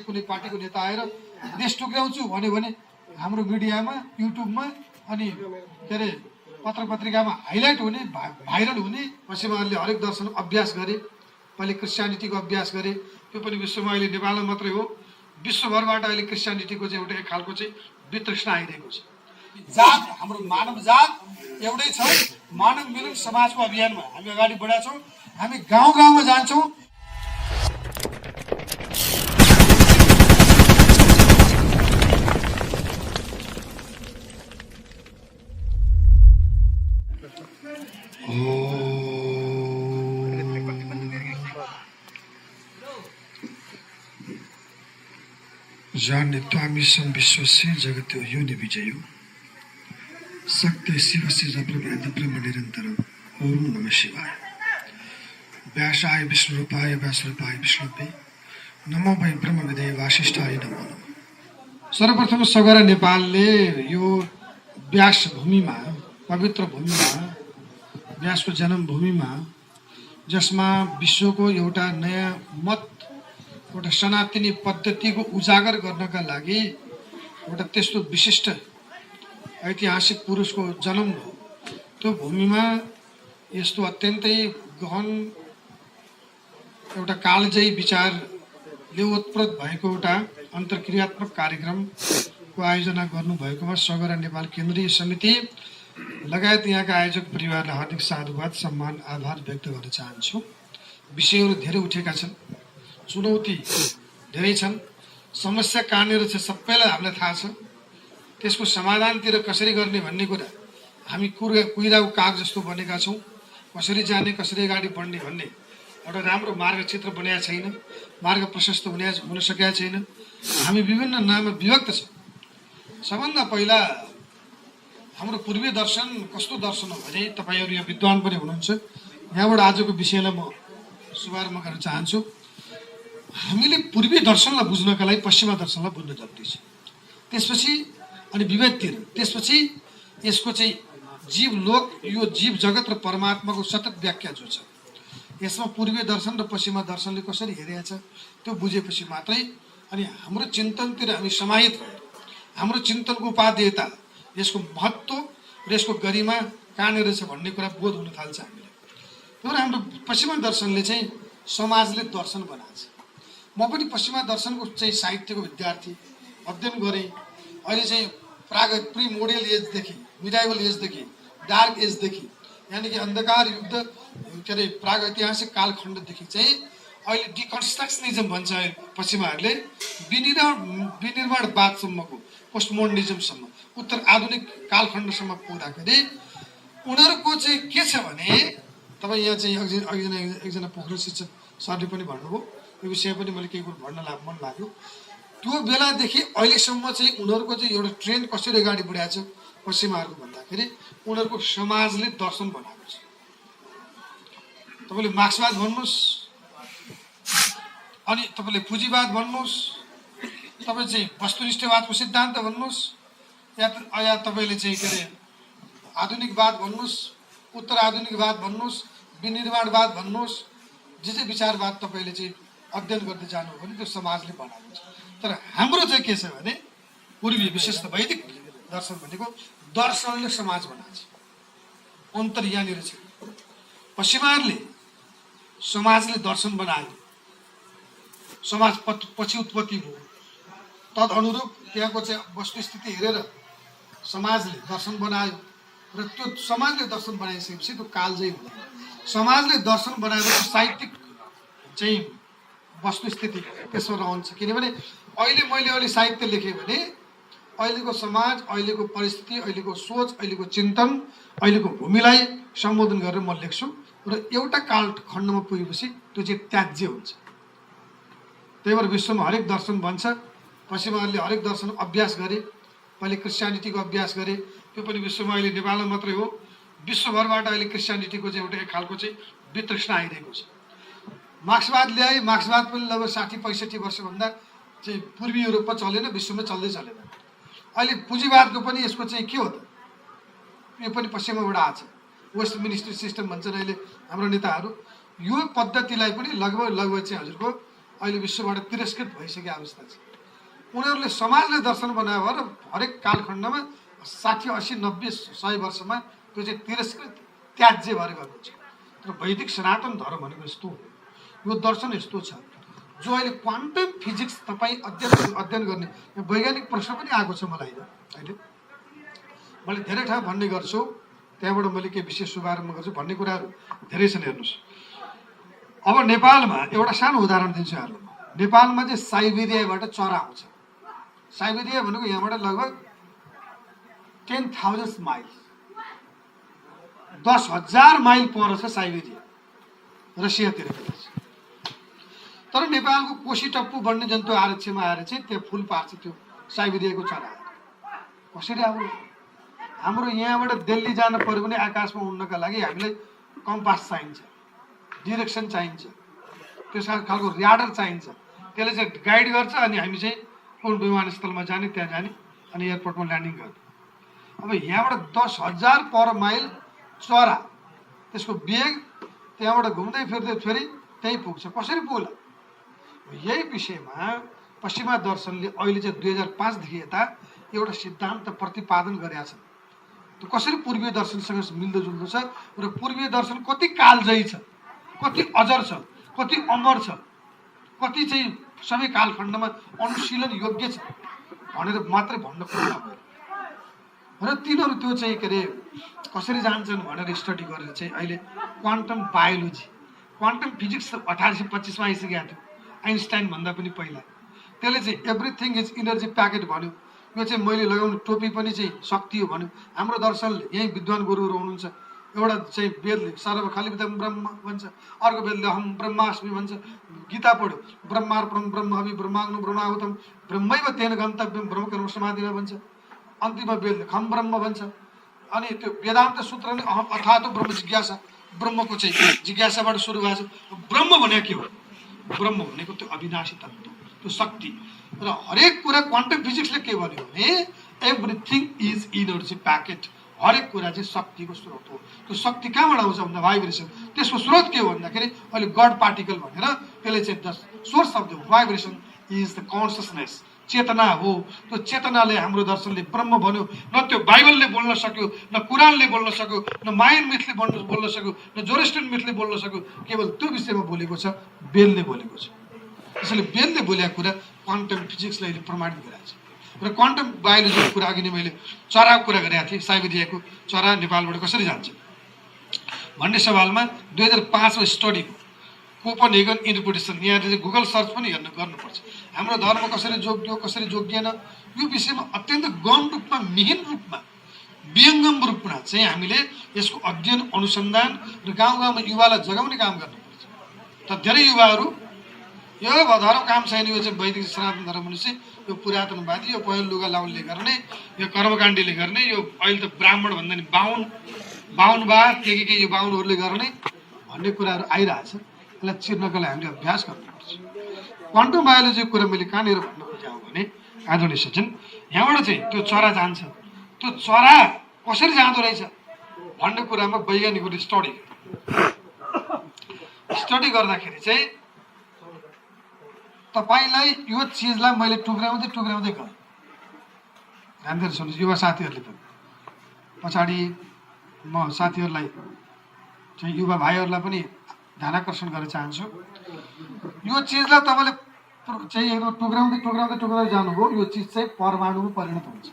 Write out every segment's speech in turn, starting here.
कुनै पार्टीको नेता आएर देश टुक्राउँछु भन्यो भने हाम्रो मिडियामा युट्युबमा अनि के अरे पत्र पत्रिकामा हाइलाइट हुने भाइरल हुने पछि उहाँहरूले हरेक दर्शन अभ्यास गरे पहिले क्रिस्चियनिटीको अभ्यास गरे त्यो पनि विश्वमा अहिले नेपालमा मात्रै हो विश्वभरबाट अहिले क्रिस्चियनिटीको चाहिँ एउटा एक खालको चाहिँ वितृष्णा आइरहेको छ जात हाम्रो मानव जात एउटै छ मानव मिलन समाजको अभियानमा हामी अगाडि बढेका छौँ हामी गाउँ गाउँमा जान्छौँ जाने त्वामिसं विश्वस्य जगतो यो निविजयो सत्य शिवस्य जप्रभेद ब्रह्म निरन्तरम् ओम नमः शिवाय व्यासाय विष्णुरूपाय व्यासरूपाय विष्णुवे नमो वै ब्रह्मविदे वासिष्ठाय नमो नमः। सर्वप्रथम सगरा नेपालले यो व्यास भूमिमा पवित्र भूमिमा व्यासको जन्मभूमिमा जसमा विश्वको एउटा नयाँ मत एउटा सनातनी पद्धतिको उजागर गर्नका लागि एउटा त्यस्तो विशिष्ट ऐतिहासिक पुरुषको जन्म हो त्यो भूमिमा यस्तो अत्यन्तै गहन एउटा कालजयी विचारले ओतप्रोत भएको एउटा अन्तर्क्रियात्मक कार्यक्रमको आयोजना गर्नुभएकोमा सगरा नेपाल केन्द्रीय समिति लगायत यहाँका आयोजक परिवारलाई हार्दिक साधुवाद सम्मान आभार व्यक्त गर्न चाहन्छु। विषयहरू धेरै उठेका छन् चुनौती धेरै छन् समस्या कहाँनिर छ सबैलाई हामीलाई थाहा छ त्यसको समाधानतिर कसरी गर्ने भन्ने कुरा हामी कुइराको काग जस्तो बनेका छौँ कसरी जाने कसरी अगाडि बढ्ने भन्ने एउटा राम्रो मार्गचित्र बनाएको छैन मार्ग प्रशस्त हुन सकेका छैन हामी विभिन्न नाममा विभक्त छौँ। सबभन्दा पहिला हाम्रो पूर्वीय दर्शन कस्तो दर्शन हो भने तपाईँहरू यहाँ विद्वान पनि हुनुहुन्छ यहाँबाट आजको विषयलाई म शुभारम्भ गर्न चाहन्छु। हामीले पूर्वीय दर्शनलाई बुझ्नका लागि पश्चिमा दर्शनलाई बुझ्न जरुरी छ त्यसपछि अनि विवेकतिर त्यसपछि यसको चाहिँ जीव लोक यो जीव जगत र परमात्माको सतत व्याख्या जो छ यसमा पूर्वीय दर्शन र पश्चिमा दर्शनले कसरी हेरेको छ त्यो बुझेपछि मात्रै अनि हाम्रो चिन्तनतिर हामी समाहित भएर हाम्रो चिन्तनको उपादेयता यसको महत्त्व र यसको गरिमा कहाँनिर छ भन्ने कुरा बोध हुन थाल्छ हामीलाई। तर हाम्रो पश्चिमा दर्शनले चाहिँ समाजले दर्शन बनाएको छ। म पनि पश्चिमा दर्शनको चाहिँ साहित्यको विद्यार्थी अध्ययन गरेँ अहिले चाहिँ प्री मोडल एजदेखि मिडाइवल एजदेखि डार्क एजदेखि यानि कि अन्धकार युद्ध के अरे प्राग ऐतिहासिक कालखण्डदेखि चाहिँ अहिले डिकन्स्ट्रक्सनिजम भन्छ पश्चिमाहरूले विनिर्माणवादसम्मको पोस्ट मोडर्निजमसम्म उत्तर आधुनिक कालखण्डसम्म पुग्दाखेरि उनीहरूको चाहिँ के छ भने तपाईँ यहाँ चाहिँ एकजना पोखरेल शिक्षक सरले पनि भन्नुभयो यो विषय पनि मैले केही कुरो भन्न मन लाग्यो। त्यो बेलादेखि अहिलेसम्म चाहिँ उनीहरूको चाहिँ एउटा ट्रेन्ड कसरी अगाडि बढाएको छ पश्चिमाहरूको भन्दाखेरि उनीहरूको समाजले दर्शन बनाएको छ। तपाईँले मार्क्सवाद भन्नुहोस् अनि तपाईँले पुँजीवाद भन्नुहोस् तपाईँ चाहिँ वस्तुनिष्ठवादको सिद्धान्त भन्नुहोस् या तपाईँले चाहिँ के अरे आधुनिकवाद भन्नुहोस् उत्तर आधुनिकवाद भन्नुहोस् विनिर्माणवाद भन्नुहोस् जे विचारवाद तपाईँले चाहिँ अध्ययन गर्दै जानु हो भने त्यो समाजले बनाएको छ। तर हाम्रो चाहिँ के छ भने पूर्वीय विशेष त वैदिक दर्शन भनेको दर्शनले समाज बनाएको छ अन्तर यहाँनिर छ। पश्चिमाहरूले समाजले दर्शन बनायो समाज पछि उत्पत्ति भयो तद अनुरूप त्यहाँको चाहिँ वस्तुस्थिति हेरेर समाजले दर्शन बनायो र त्यो समाजले दर्शन बनाइसकेपछि त्यो कालजयी हुँदैन। समाजले दर्शन बनाएपछि साहित्यिक चाहिँ वस्तुस्थिति त्यसमा रहन्छ किनभने अहिले मैले साहित्य लेखेँ भने अहिलेको समाज अहिलेको परिस्थिति अहिलेको सोच अहिलेको चिन्तन अहिलेको भूमिलाई सम्बोधन गरेर म लेख्छु र एउटा कालखण्डमा पुगेपछि त्यो चाहिँ त्याज्य हुन्छ। त्यही भएर विश्वमा हरेक दर्शन भन्छ पश्चिमाहरूले हरेक दर्शन अभ्यास गरे पहिले क्रिस्चियनिटीको अभ्यास गरे त्यो पनि विश्वमा अहिले नेपालमा मात्रै हो विश्वभरबाट अहिले क्रिस्चियनिटीको चाहिँ एउटा एक खालको चाहिँ वितृष्णा आइरहेको छ। मार्क्सवाद ल्याए मार्क्सवाद पनि लगभग 60-65 वर्षभन्दा चाहिँ पूर्वी युरोपमा चलेन विश्वमा चल्दै चलेन। अहिले पुँजीवादको पनि यसको चाहिँ के हो त यो पनि पश्चिमबाट आएको छ वेस्ट मिनिस्टर सिस्टम भन्छन् अहिले हाम्रो नेताहरू यो पद्धतिलाई पनि लगभग चाहिँ हजुरको अहिले विश्वबाट तिरस्कृत भइसकेको अवस्था छ। उनीहरूले समाजले दर्शन बनायो भने हरेक कालखण्डमा 60, 80, 90, 100 वर्षमा त्यो चाहिँ तिरस्कृत त्याज्य भएर गएको छ। तर वैदिक सनातन धर्म भनेको यस्तो हो, यो दर्शन यस्तो छ जो अहिले क्वान्टम फिजिक्स तपाईँ अध्ययन गर्ने वैज्ञानिक प्रश्न पनि आएको छ मलाई अहिले। मैले धेरै ठाउँ भन्ने गर्छु, त्यहाँबाट मैले केही विशेष शुभारम्भ गर्छु, भन्ने कुराहरू धेरै छन्। हेर्नुहोस्, अब नेपालमा एउटा सानो उदाहरण दिन्छु यहाँहरूलाई। नेपालमा चाहिँ साइबेरियाबाट चरा आउँछ। साइबेरिया भनेको यहाँबाट लगभग 10,000 माइल, 10,000 माइल पर छ साइबेरिया, रसियातिर। तर नेपालको कोशी टप्पु वन्यजन्तु आरक्षमा आएर चाहिँ त्यो फुल पार्छ त्यो साइबेरियाको चरा। कसरी अब हाम्रो यहाँबाट दिल्ली जान पर्यो भने आकाशमा उड्नका लागि हामीलाई कम्पास चाहिन्छ, डिरेक्सन चाहिन्छ, त्यस खालको र्याडर चाहिन्छ। त्यसले चाहिँ गाइड गर्छ अनि हामी चाहिँ कुन विमानस्थलमा जाने, त्यहाँ जाने अनि एयरपोर्टमा ल्यान्डिङ गर्ने। अब यहाँबाट 10,000 पर माइल चरा, त्यसको वेग त्यहाँबाट घुम्दै फिर्दै फेरि त्यहीँ पुग्छ। कसरी पुग्ला? यही विषयमा पश्चिमा दर्शनले अहिले चाहिँ 2005 देखि यता एउटा सिद्धान्त प्रतिपादन गरेका छन्। त्यो कसरी पूर्वीय दर्शनसँग मिल्दोजुल्दो छ र पूर्वीय दर्शन कति कालजयी छ, कति अजर छ, कति अमर छ, कति चाहिँ सबै कालखण्डमा अनुशीलन योग्य छ भनेर मात्रै भन्न खोज्नु पर्यो। र तिनीहरू त्यो चाहिँ के अरे कसरी जान्छन् भनेर स्टडी गरेर चाहिँ अहिले क्वान्टम बायोलोजी, क्वान्टम फिजिक्स 1825मा आइसकेको थियो, आइन्स्टाइन भन्दा पनि पहिला। त्यसले चाहिँ एभ्रिथिङ इज इनर्जी प्याकेट भन्यो। यो चाहिँ मैले लगाउने टोपी पनि चाहिँ शक्ति हो भन्यो। हाम्रो दर्शनले यही विद्वान गुरुहरू हुनुहुन्छ, एउटा चाहिँ वेदले सर्व खलिदम ब्रह्म भन्छ, अर्को वेदले अहम ब्रह्मास्मि भन्छ। गीता पढ्यो, ब्रह्मार्पणम ब्रह्महवि ब्रह्माग्नो ब्रह्माहुतम ब्रह्मैव तेन गन्तव्यम ब्रह्मकर्म समाधिमा भन्छ। अन्तिममा वेदले खम ब्रह्म भन्छ। अनि त्यो वेदान्त सूत्र नै अर्थात् ब्रह्म जिज्ञासा, ब्रह्मको चाहिँ जिज्ञासाबाट सुरु भएको छ। ब्रह्म भनेको के हो? ब्रह्म भनेको त्यो अविनाशी तत्त्व, त्यो शक्ति। र हरेक कुरा क्वान्टम फिजिक्सले के भन्यो भने एभ्रिथिङ इज इनर्जी प्याकेट। हरेक कुरा चाहिँ शक्तिको स्रोत हो। त्यो शक्ति कहाँबाट आउँछ भन्दा भाइब्रेसन। त्यसको स्रोत के हो भन्दाखेरि अहिले गड पार्टिकल भनेर त्यसले चाहिँ the source of the vibration is the consciousness, चेतना हो। त्यो चेतनाले हाम्रो दर्शनले ब्रह्म भन्यो। न त्यो बाइबलले बोल्न सक्यो, न कुरानले बोल्न सक्यो, न मायन मिथले बोल्न सक्यो, न जोरेस्ट्रियन मिथले बोल्न सक्यो। केवल त्यो विषयमा बोलेको छ, बेलले बोलेको छ। त्यसैले बेलले बोलेको कुरा क्वान्टम फिजिक्सले अहिले प्रमाणित गरेको छ। र क्वान्टम बायोलोजीको कुरा अघि नै मैले चराको कुरा गरेको थिएँ। साइबेरियाको चरा नेपालबाट कसरी जान्छ भन्ने सवालमा 2005 स्टडी कोपनहेगन इन्टरप्रिटेसन, यहाँले चाहिँ गुगल सर्च पनि गर्नुपर्छ। हाम्रो धर्म कसरी जोग्यो, कसरी जोगिएन, यो विषयमा अत्यन्त गहन रूपमा, मिहिन रूपमा, विहङ्गम रूपमा चाहिँ हामीले यसको अध्ययन अनुसन्धान र गाउँ गाउँमा युवालाई जगाउने काम गर्नुपर्छ। तर धेरै युवाहरू यो धर्म काम छैन, यो चाहिँ वैदिक सनातन धर्म भनेपछि यो पुरातनवादी, यो पहिलो लुगा लाउनेले गर्ने, यो कर्मकाण्डीले गर्ने, यो अहिले त ब्राह्मण भन्दा नि बाहुनवाद के यो बाहुनहरूले गर्ने भन्ने कुराहरू आइरहेछ। यसलाई चिर्नको लागि हामीले अभ्यास गर्नुपर्छ। क्वान्टम बायोलोजीको कुरा मैले कहाँनिर भन्न खोजेँ भने आदरणीय सज्जन, यहाँबाट चाहिँ त्यो चरा जान्छ। त्यो चरा कसरी जाँदो रहेछ भन्ने कुरामा वैज्ञानिकहरूले स्टडी गर्दाखेरि चाहिँ तपाईँलाई यो चिजलाई मैले टुक्राउँदै गएँ। ध्यान दिएर सुन्नुहोस् युवा साथीहरूले पनि। पछाडि म साथीहरूलाई चाहिँ युवा भाइहरूलाई पनि ध्यान आकर्षण गर्न चाहन्छु। यो चिजलाई तपाईँले चाहिँ एकदम टुक्राउँदै जानुभयो, यो चिज चाहिँ परमाणुमा परिणत हुन्छ।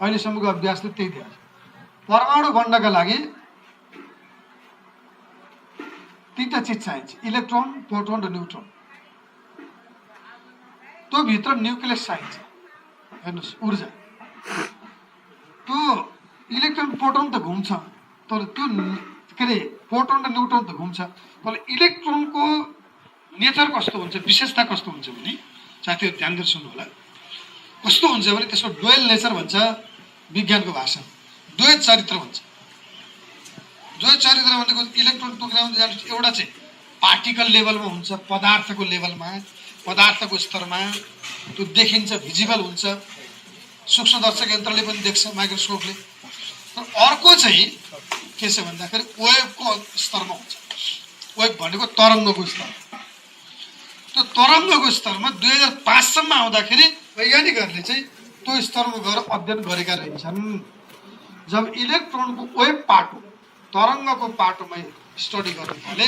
अहिलेसम्मको अभ्यासले त्यही दिएको छ। परमाणु बन्नका लागि 3टा चिज चाहिन्छ, इलेक्ट्रोन, प्रोटोन र न्युट्रोन। त्यो भित्र न्युक्लियस चाहिन्छ। हेर्नुहोस् ऊर्जा, त्यो इलेक्ट्रोन प्रोटोन त घुम्छ, तर त्यो के अरे प्रोटोन र न्युट्रोन त घुम्छ। तर इलेक्ट्रोनको नेचर कस्तो हुन्छ, विशेषता कस्तो हुन्छ भने साथीहरू ध्यान दिएर सुन्नु होला। कस्तो हुन्छ भने त्यसको डुएल नेचर भन्छ विज्ञानको भाषा, द्वैत चरित्र भन्छ। द्वैत चरित्र भनेको इलेक्ट्रोन टुक्राउँदै जान्छ। एउटा चाहिँ पार्टिकल लेभलमा हुन्छ, पदार्थको लेभलमा, पदार्थको स्तरमा त्यो देखिन्छ, भिजिबल हुन्छ, सूक्ष्मदर्शक यन्त्रले पनि देख्छ, माइक्रोस्कोपले। तर अर्को चाहिँ के छ भन्दाखेरि वेभको स्तरमा हुन्छ। वेभ भनेको तरङ्गको स्तर। त्यो त्यो तरङ्गको स्तरमा 2005 सम्म आउँदाखेरि वैज्ञानिकहरूले चाहिँ त्यो स्तरमा गएर अध्ययन गरेका रहेछन्। जब इलेक्ट्रोनको वेभ पाटो तरङ्गको पाटोमै स्टडी गर्नु थाले,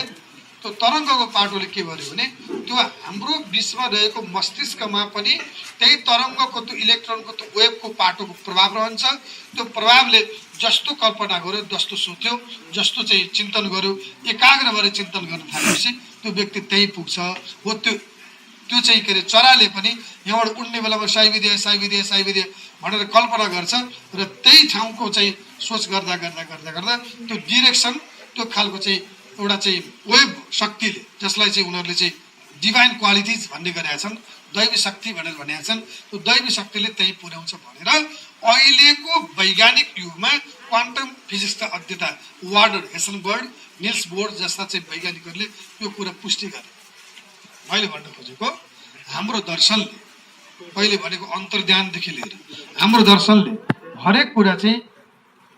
त्यो तरङ्गको पाटोले के गर्यो भने त्यो हाम्रो बिचमा रहेको मस्तिष्कमा पनि त्यही तरङ्गको त्यो इलेक्ट्रोनको त्यो वेभको पाटोको प्रभाव रहन्छ। त्यो प्रभावले जस्तो कल्पना गर्यो, जस्तो सोच्यो, जस्तो चाहिँ चिन्तन गर्यो, एकाग्र भएर चिन्तन गर्न थालेपछि त्यो व्यक्ति त्यही पुग्छ हो। त्यो चाहिँ के अरे चराले पनि यहाँबाट उड्ने बेलामा साइबिदिया भनेर कल्पना गर्छ र त्यही ठाउँको चाहिँ सोच गर्दा गर्दा गर्दा गर्दा त्यो डिरेक्सन, त्यो खालको चाहिँ एउटा चाहिँ वेभ शक्तिले, जसलाई चाहिँ उनीहरूले चाहिँ डिभाइन क्वालिटिज भन्ने गरेका छन्, दैवी शक्ति भनेर भनेका छन्, त्यो दैवी शक्तिले त्यही पुर्याउँछ भनेर अहिलेको वैज्ञानिक युगमा क्वान्टम फिजिक्सका अध्येता वार्डर हेसनबर्ग, निल्स बोर जस्ता चाहिँ वैज्ञानिकहरूले यो कुरा पुष्टि गरे। मैले भन्न खोजेको हाम्रो दर्शनले, पहिले भनेको अन्तर्ध्यानदेखि लिएर हाम्रो दर्शनले हरेक कुरा चाहिँ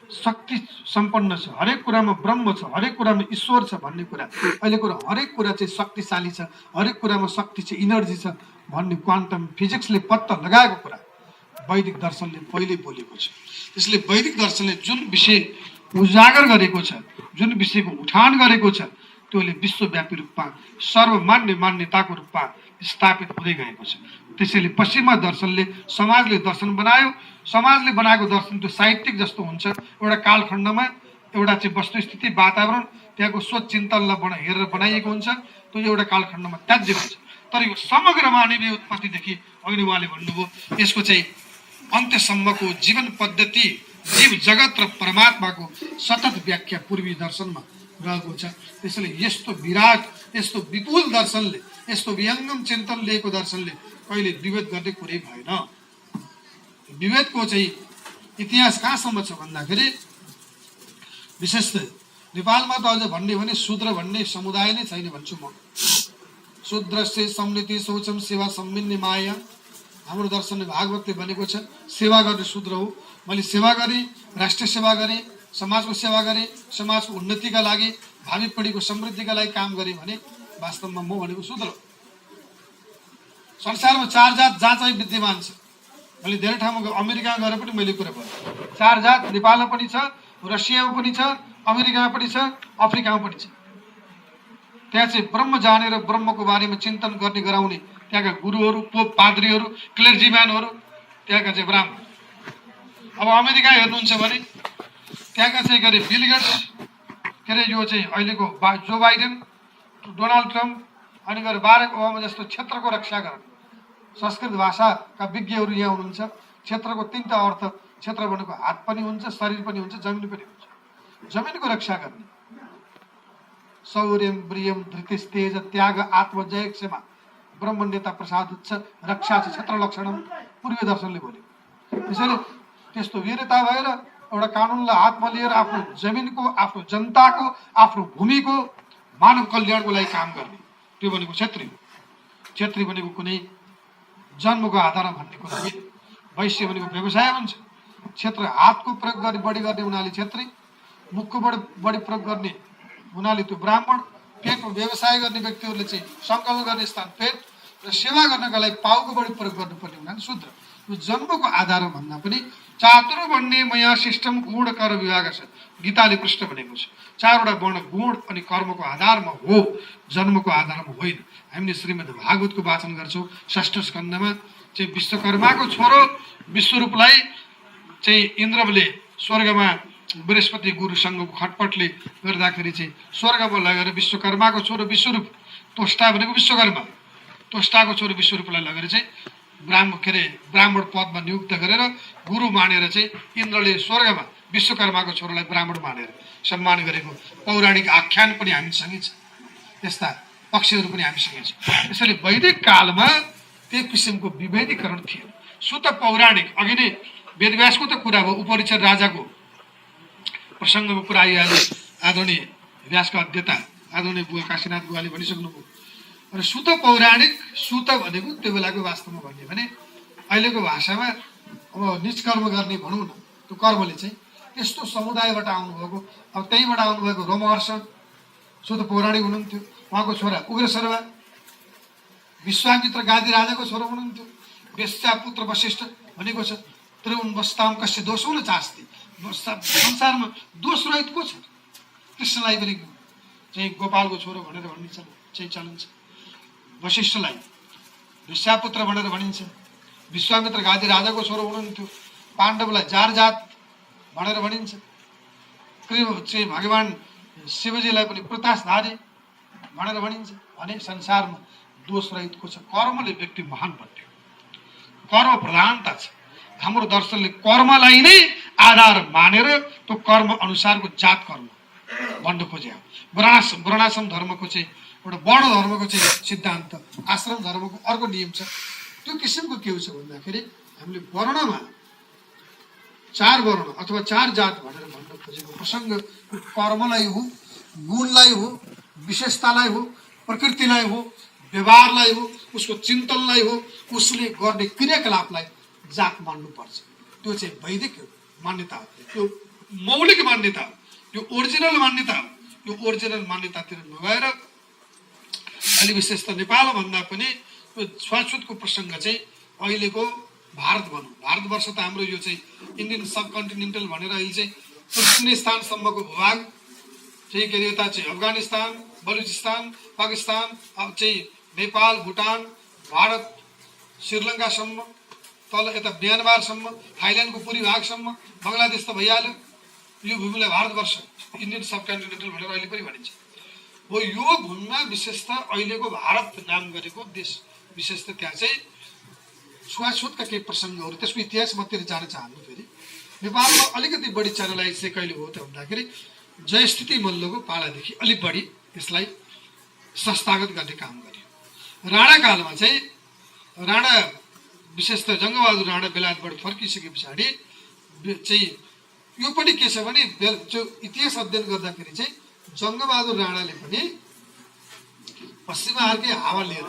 शक्ति सम्पन्न छ, हरेक कुरामा ब्रह्म छ, हरेक कुरामा ईश्वर छ भन्ने कुरा, अहिलेको हरेक कुरा चाहिँ शक्तिशाली छ, हरेक कुरामा शक्ति छ, इनर्जी छ भन्ने क्वान्टम फिजिक्सले पत्ता लगाएको कुरा वैदिक दर्शनले पहिले बोलेको छ। त्यसले वैदिक दर्शनले जुन विषय उजागर गरेको छ, जुन विषयको उठान गरेको छ, त्यसले विश्वव्यापी रूपमा सर्वमान्य मान्यताको रूपमा स्थापित हुँदै गएको छ। त्यसैले पश्चिमा दर्शनले समाजले दर्शन बनायो, समाजले बनाएको दर्शन त्यो साहित्यिक जस्तो हुन्छ, एउटा कालखण्डमा एउटा चाहिँ वस्तुस्थिति, वातावरण, त्यहाँको सोच चिन्तनलाई हेरेर बनाइएको हुन्छ, त्यो एउटा कालखण्डमा त्याज्य हुन्छ। तर यो समग्र मानवीय उत्पत्तिदेखि अघि उहाँले भन्नुभयो यसको चाहिँ अन्त्यसम्मको जीवन पद्धति, जीव जगत र परमात्माको सतत व्याख्या पूर्वी दर्शनमा रहेको छ। त्यसैले यस्तो विराट, यस्तो विपुल दर्शनले, यस्तो विहङ्गम चिन्तन लिएको दर्शनले कहिले विभेद गर्ने कुरै भएन। विभेदको चाहिँ इतिहास कहाँसम्म छ भन्दाखेरि विशेष नेपालमा त अझ भन्ने भने शूद्र भन्ने समुदाय नै छैन भन्छु म। शूद्रस्य सम्मिति शौचम सेवा सम्मिन्ने माया, हाम्रो दर्शनले भागवतले भनेको छ सेवा गर्ने शूद्र हो। मैले सेवा गरेँ, राष्ट्रिय सेवा गरेँ, समाजको सेवा गरेँ, समाजको उन्नतिका लागि, भावी पिँढीको समृद्धिका लागि काम गरेँ भने वास्तवमा म भनेको शूद्र हो। संसारमा 4 जात जहाँ चाहिँ विद्यमान छ, मैले धेरै ठाउँमा अमेरिका गएर पनि मैले कुरा गरेँ, 4 जात नेपालमा पनि छ, रसियामा पनि छ, अमेरिकामा पनि छ, अफ्रिकामा पनि छ। त्यहाँ चाहिँ ब्रह्म जानेर ब्रह्मको बारेमा चिन्तन गर्ने गराउने त्यहाँका गुरुहरू, पोप, पाद्रीहरू, क्लेर्जीम्यानहरू, त्यहाँका चाहिँ ब्राह्मण। अब अमेरिका हेर्नुहुन्छ भने त्यहाँका चाहिँ के अरे बिल गेट्स, के अरे यो चाहिँ अहिलेको जो बाइडेन, डोनाल्ड ट्रम्प, अनि गएर बाराक ओबामा जस्तो क्षेत्रको रक्षा गर्ने संस्कृत भाषाका विज्ञहरू यहाँ हुनुहुन्छ। क्षेत्रको 3टा अर्थ, क्षेत्र भनेको हात पनि हुन्छ, शरीर पनि हुन्छ, जमिन पनि हुन्छ। जमिनको रक्षा गर्ने शौर्यम प्रियम धृतिस्तेज त्याग आत्मजय क्षमा ब्रह्मण्यता प्रसाद उच्च रक्षा क्षेत्र लक्षणम पूर्वी दर्शनले बोल्यो। त्यसैले त्यस्तो वीरता भएर एउटा कानुनलाई हातमा लिएर आफ्नो जमिनको, आफ्नो जनताको, आफ्नो भूमिको मानव कल्याणको लागि काम गर्ने, त्यो भनेको क्षेत्री हो। क्षेत्री भनेको कुनै जन्मको आधारमा भन्ने कुरा होइन। वैश्य भनेको व्यवसाय हुन्छ। क्षेत्र हातको प्रयोग गर्ने बढी गर्ने हुनाले क्षेत्री, मुखको बढी प्रयोग गर्ने हुनाले त्यो ब्राह्मण, पेटको व्यवसाय गर्ने व्यक्तिहरूले चाहिँ सङ्कलन गर्ने स्थान पेट र सेवा गर्नका लागि पाउको बढी प्रयोग गर्नुपर्ने हुनाले शूद्र। यो जन्मको आधारमा भन्दा पनि चातुर भन्ने मया सिस्टम गुण कर विभाग छ, गीताले पृष्ठ भनेको छ। 4वटा वर्ण गुण अनि कर्मको आधारमा हो, जन्मको आधारमा होइन। हामीले श्रीमद् भागवतको वाचन गर्छौँ। 6ठ स्कन्धमा चाहिँ विश्वकर्माको छोरो विश्वरूपलाई चाहिँ इन्द्रले स्वर्गमा बृहस्पति गुरुसँगको खटपटले गर्दाखेरि चाहिँ स्वर्गमा लगेर विश्वकर्माको छोरो विश्वरूप, त्वष्टा भनेको विश्वकर्मा, त्वष्टाको छोरो विश्वरूपलाई लगेर चाहिँ ब्राह्मण पदमा नियुक्त गरेर गुरु मानेर चाहिँ इन्द्रले स्वर्गमा विश्वकर्माको छोरोलाई ब्राह्मण मानेर सम्मान गरेको पौराणिक आख्यान पनि हामीसँगै छ। त्यस्ता पक्षहरू पनि हामीसँगै छ। त्यसैले वैदिक कालमा त्यो किसिमको विभेदीकरण थियो। शुद्ध पौराणिक, अघि नै वेदव्यासको त कुरा भयो, उपनिषद राजाको प्रसङ्गको कुरा आइहाल्यो। आदरणीय व्यासका अध्येता आदरणीय बुवा काशीनाथ बुवाले भनिसक्नुभयो। र शुद्ध पौराणिक, शुद्ध भनेको त्यो बेलाको वास्तवमा भन्यो भने अहिलेको भाषामा अब निष्कर्म गर्ने भनौँ न, त्यो कर्मले चाहिँ त्यस्तो समुदायबाट आउनुभएको, अब त्यहीँबाट आउनुभएको रोमहर्ष शुद्ध पौराणिक हुनुहुन्थ्यो। उहाँको छोरा उग्रशर्मा विश्वामित्र गादी राजाको छोरो हुनुहुन्थ्यो। वेश्या पुत्र वशिष्ठ भनेको छ त्रिवंबस्ताम कस्य दोषो न चास्ति। संसारमा दोष रहित को छ? कृष्णलाई पनि चाहिँ गोपालको छोरो भनेर भनिन्छ चाहिँ चलन छ। वशिष्ठलाई वेश्यापुत्र भनेर भनिन्छ। विश्वामित्र गादी राजाको छोरो हुनुहुन्थ्यो। पाण्डवलाई जारजात भनेर भनिन्छ। चाहिँ भगवान शिवजीलाई पनि प्रतासधारी भनेर भनिन्छ। भने संसारमा दोष रहित को छ? कर्मले व्यक्ति महान बन्यो। कर्म प्रधानता छ। हाम्रो दर्शनले कर्मलाई नै आधार मानेर त्यो कर्म अनुसारको जात कर्म भन्न खोज्यो। वर्णाश्रम धर्मको चाहिँ एउटा वर्ण धर्मको चाहिँ सिद्धान्त, आश्रम धर्मको अर्को नियम छ। त्यो किसिमको के छ भन्दाखेरि हामीले वर्णमा 4 वर्ण अथवा 4 जात भनेर भन्न खोजेको प्रसङ्ग कर्मलाई हो, गुणलाई हो, विशेषतालाई हो, प्रकृतिलाई हो, व्यवहारलाई हो, उसको चिन्तनलाई हो, उसले गर्ने क्रियाकलापलाई जात मान्नुपर्छ। त्यो चाहिँ वैदिक मान्यता हो। त्यो मौलिक मान्यता हो। यो ओरिजिनल मान्यता हो। यो ओरिजिनल मान्यतातिर नगएर अलि विशेष त नेपाल भन्दा पनि छुवाछुतको प्रसङ्ग चाहिँ अहिलेको भारत भनौँ, भारतवर्ष त हाम्रो यो चाहिँ इन्डियन सब कन्टिनेन्टल भनेर अहिले चाहिँ तुर्कमेनिस्तानसम्मको भूभाग चाहिँ के अरे यता चाहिँ अफगानिस्तान, बलुचिस्तान, पाकिस्तान, अब चाहिँ नेपाल, भुटान, भारत, श्रीलङ्कासम्म, तल यता म्यानमारसम्म, थाइल्यान्डको पूर्वी भागसम्म, बङ्गलादेश त भइहाल्यो। यो भूमिलाई भारतवर्ष इन्डियन सब कन्टिनेन्टल भनेर अहिले पनि भनिन्छ। हो यो भूमिमा विशेष त अहिलेको भारत नाम गरेको देश विशेष त त्यहाँ चाहिँ छुवाछुतका केही प्रसङ्गहरू, त्यसको इतिहास मतिर जान चाहन्छु। फेरि नेपालमा अलिकति बढी चर्नालाई चाहिँ कहिले हो त भन्दाखेरि जयस्थिति मल्लको पालादेखि अलिक बढी यसलाई संस्थागत गर्ने काम गर्यो। राणाकालमा चाहिँ राणा विशेष त जङ्गबहादुर राणा बेलायतबाट फर्किसके पछाडि चाहिँ यो पनि के छ भने जो इतिहास अध्ययन गर्दाखेरि चाहिँ जङ्गबहादुर राणाले पनि पश्चिमाहरूकै हावा लिएर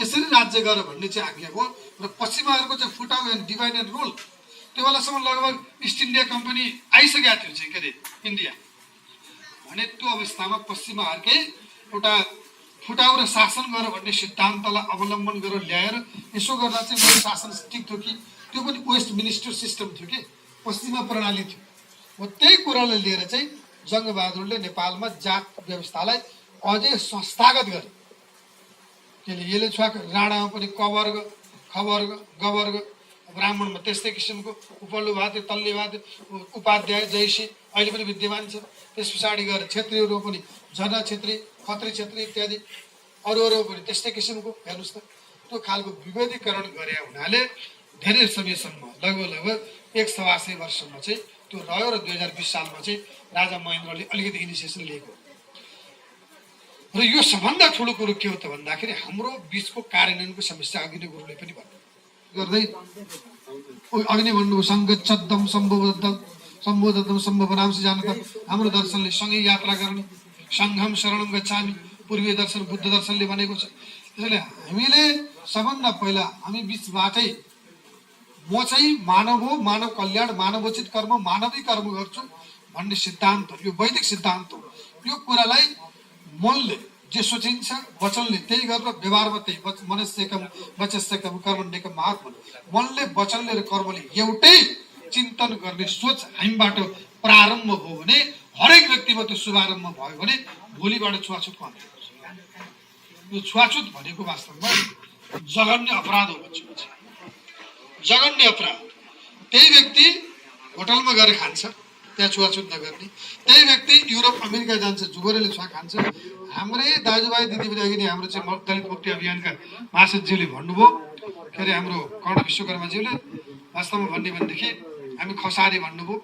यसरी राज्य गर भन्ने चाहिँ आज्ञा हो। र पश्चिमाहरूको चाहिँ फुटाउ एन्ड डिभाइड एन्ड रोल त्यो बेलासम्म लगभग इस्ट इन्डिया कम्पनी आइसकेको थियो चाहिँ के अरे इन्डिया भने त्यो अवस्थामा पश्चिमाहरूकै एउटा फुटाउ र शासन गर भन्ने सिद्धान्तलाई अवलम्बन गरेर ल्याएर यसो गर्दा चाहिँ मेरो शासन ठिक थियो कि त्यो पनि वेस्ट मिनिस्टर सिस्टम थियो कि पश्चिमा प्रणाली थियो। हो त्यही कुरालाई लिएर चाहिँ जङ्गबहादुरले नेपालमा जात व्यवस्थालाई अझै संस्थागत गरे। त्यसले यसले राणामा पनि कवर्ग, खवर्ग, गवर्ग, ब्राह्मणमा त्यस्तै किसिमको उपल्लुवाद, तल्लेवाद, उपाध्याय, जयसी अहिले पनि विद्यमान छ। त्यस पछाडि गएर क्षेत्रीहरू पनि झर्ना क्षेत्री, खत्री क्षेत्री इत्यादि अरू पनि त्यस्तै किसिमको हेर्नुहोस् त त्यो खालको विभेदीकरण गरे हुनाले धेरै समयसम्म लगभग 125 वर्षसम्म चाहिँ त्यो रह्यो। र 2020 सालमा चाहिँ राजा महेन्द्रले अलिकति इनिसिएसन लिएको। र यो सबभन्दा ठुलो कुरो के हो त भन्दाखेरि हाम्रो बिचको कार्यान्वयनको समस्या अघिल्लो गुरुले पनि भन्नु गर्दै अघि नै भन्नुभयो सङ्गच्छद्दम सम्बोधद्दम सम्भवनांश जान त हाम्रो दर्शनले सँगै यात्रा गर्ने, सङ्घम शरणम गच्छामि पूर्वीय दर्शन बुद्ध दर्शनले भनेको छ। त्यसैले हामीले सबभन्दा पहिला हामी बिचबाटै म चाहिँ मानव हो, मानव कल्याण, मानवोचित कर्म, मानवीय कर्म गर्छु भन्ने सिद्धान्त यो वैदिक सिद्धान्त हो। यो कुरालाई मनले जे सोचिन्छ वचनले त्यही गरेर व्यवहारमा त्यही मनुष्यकम वचस्यकम कर्मण्यकम महात्मा मनले वचनले र कर्मले एउटै चिन्तन गर्ने सोच हामीबाट प्रारम्भ भयो भने हरेक व्यक्तिमा त्यो शुभारम्भ भयो भने भोलिबाट छुवाछुतको अन्त हुन्छ। यो छुवाछुत भनेको वास्तवमा जघन्य अपराध हो भन्छु। जघन्य अपराध। त्यही व्यक्ति होटलमा गएर खान्छ त्यहाँ छुवाछुत नगर्ने, त्यही व्यक्ति युरोप अमेरिका जान्छ जुगोरेले छुवा खान्छ। हाम्रै दाजुभाइ दिदीबहिनी अघि नै हाम्रो चाहिँ दलित मुक्ति अभियानका महासचिवले भन्नुभयो के अरे हाम्रो कर्ण विश्वकर्माज्यूले वास्तवमा भन्ने भनेदेखि हामी खसारी भन्नुभयो।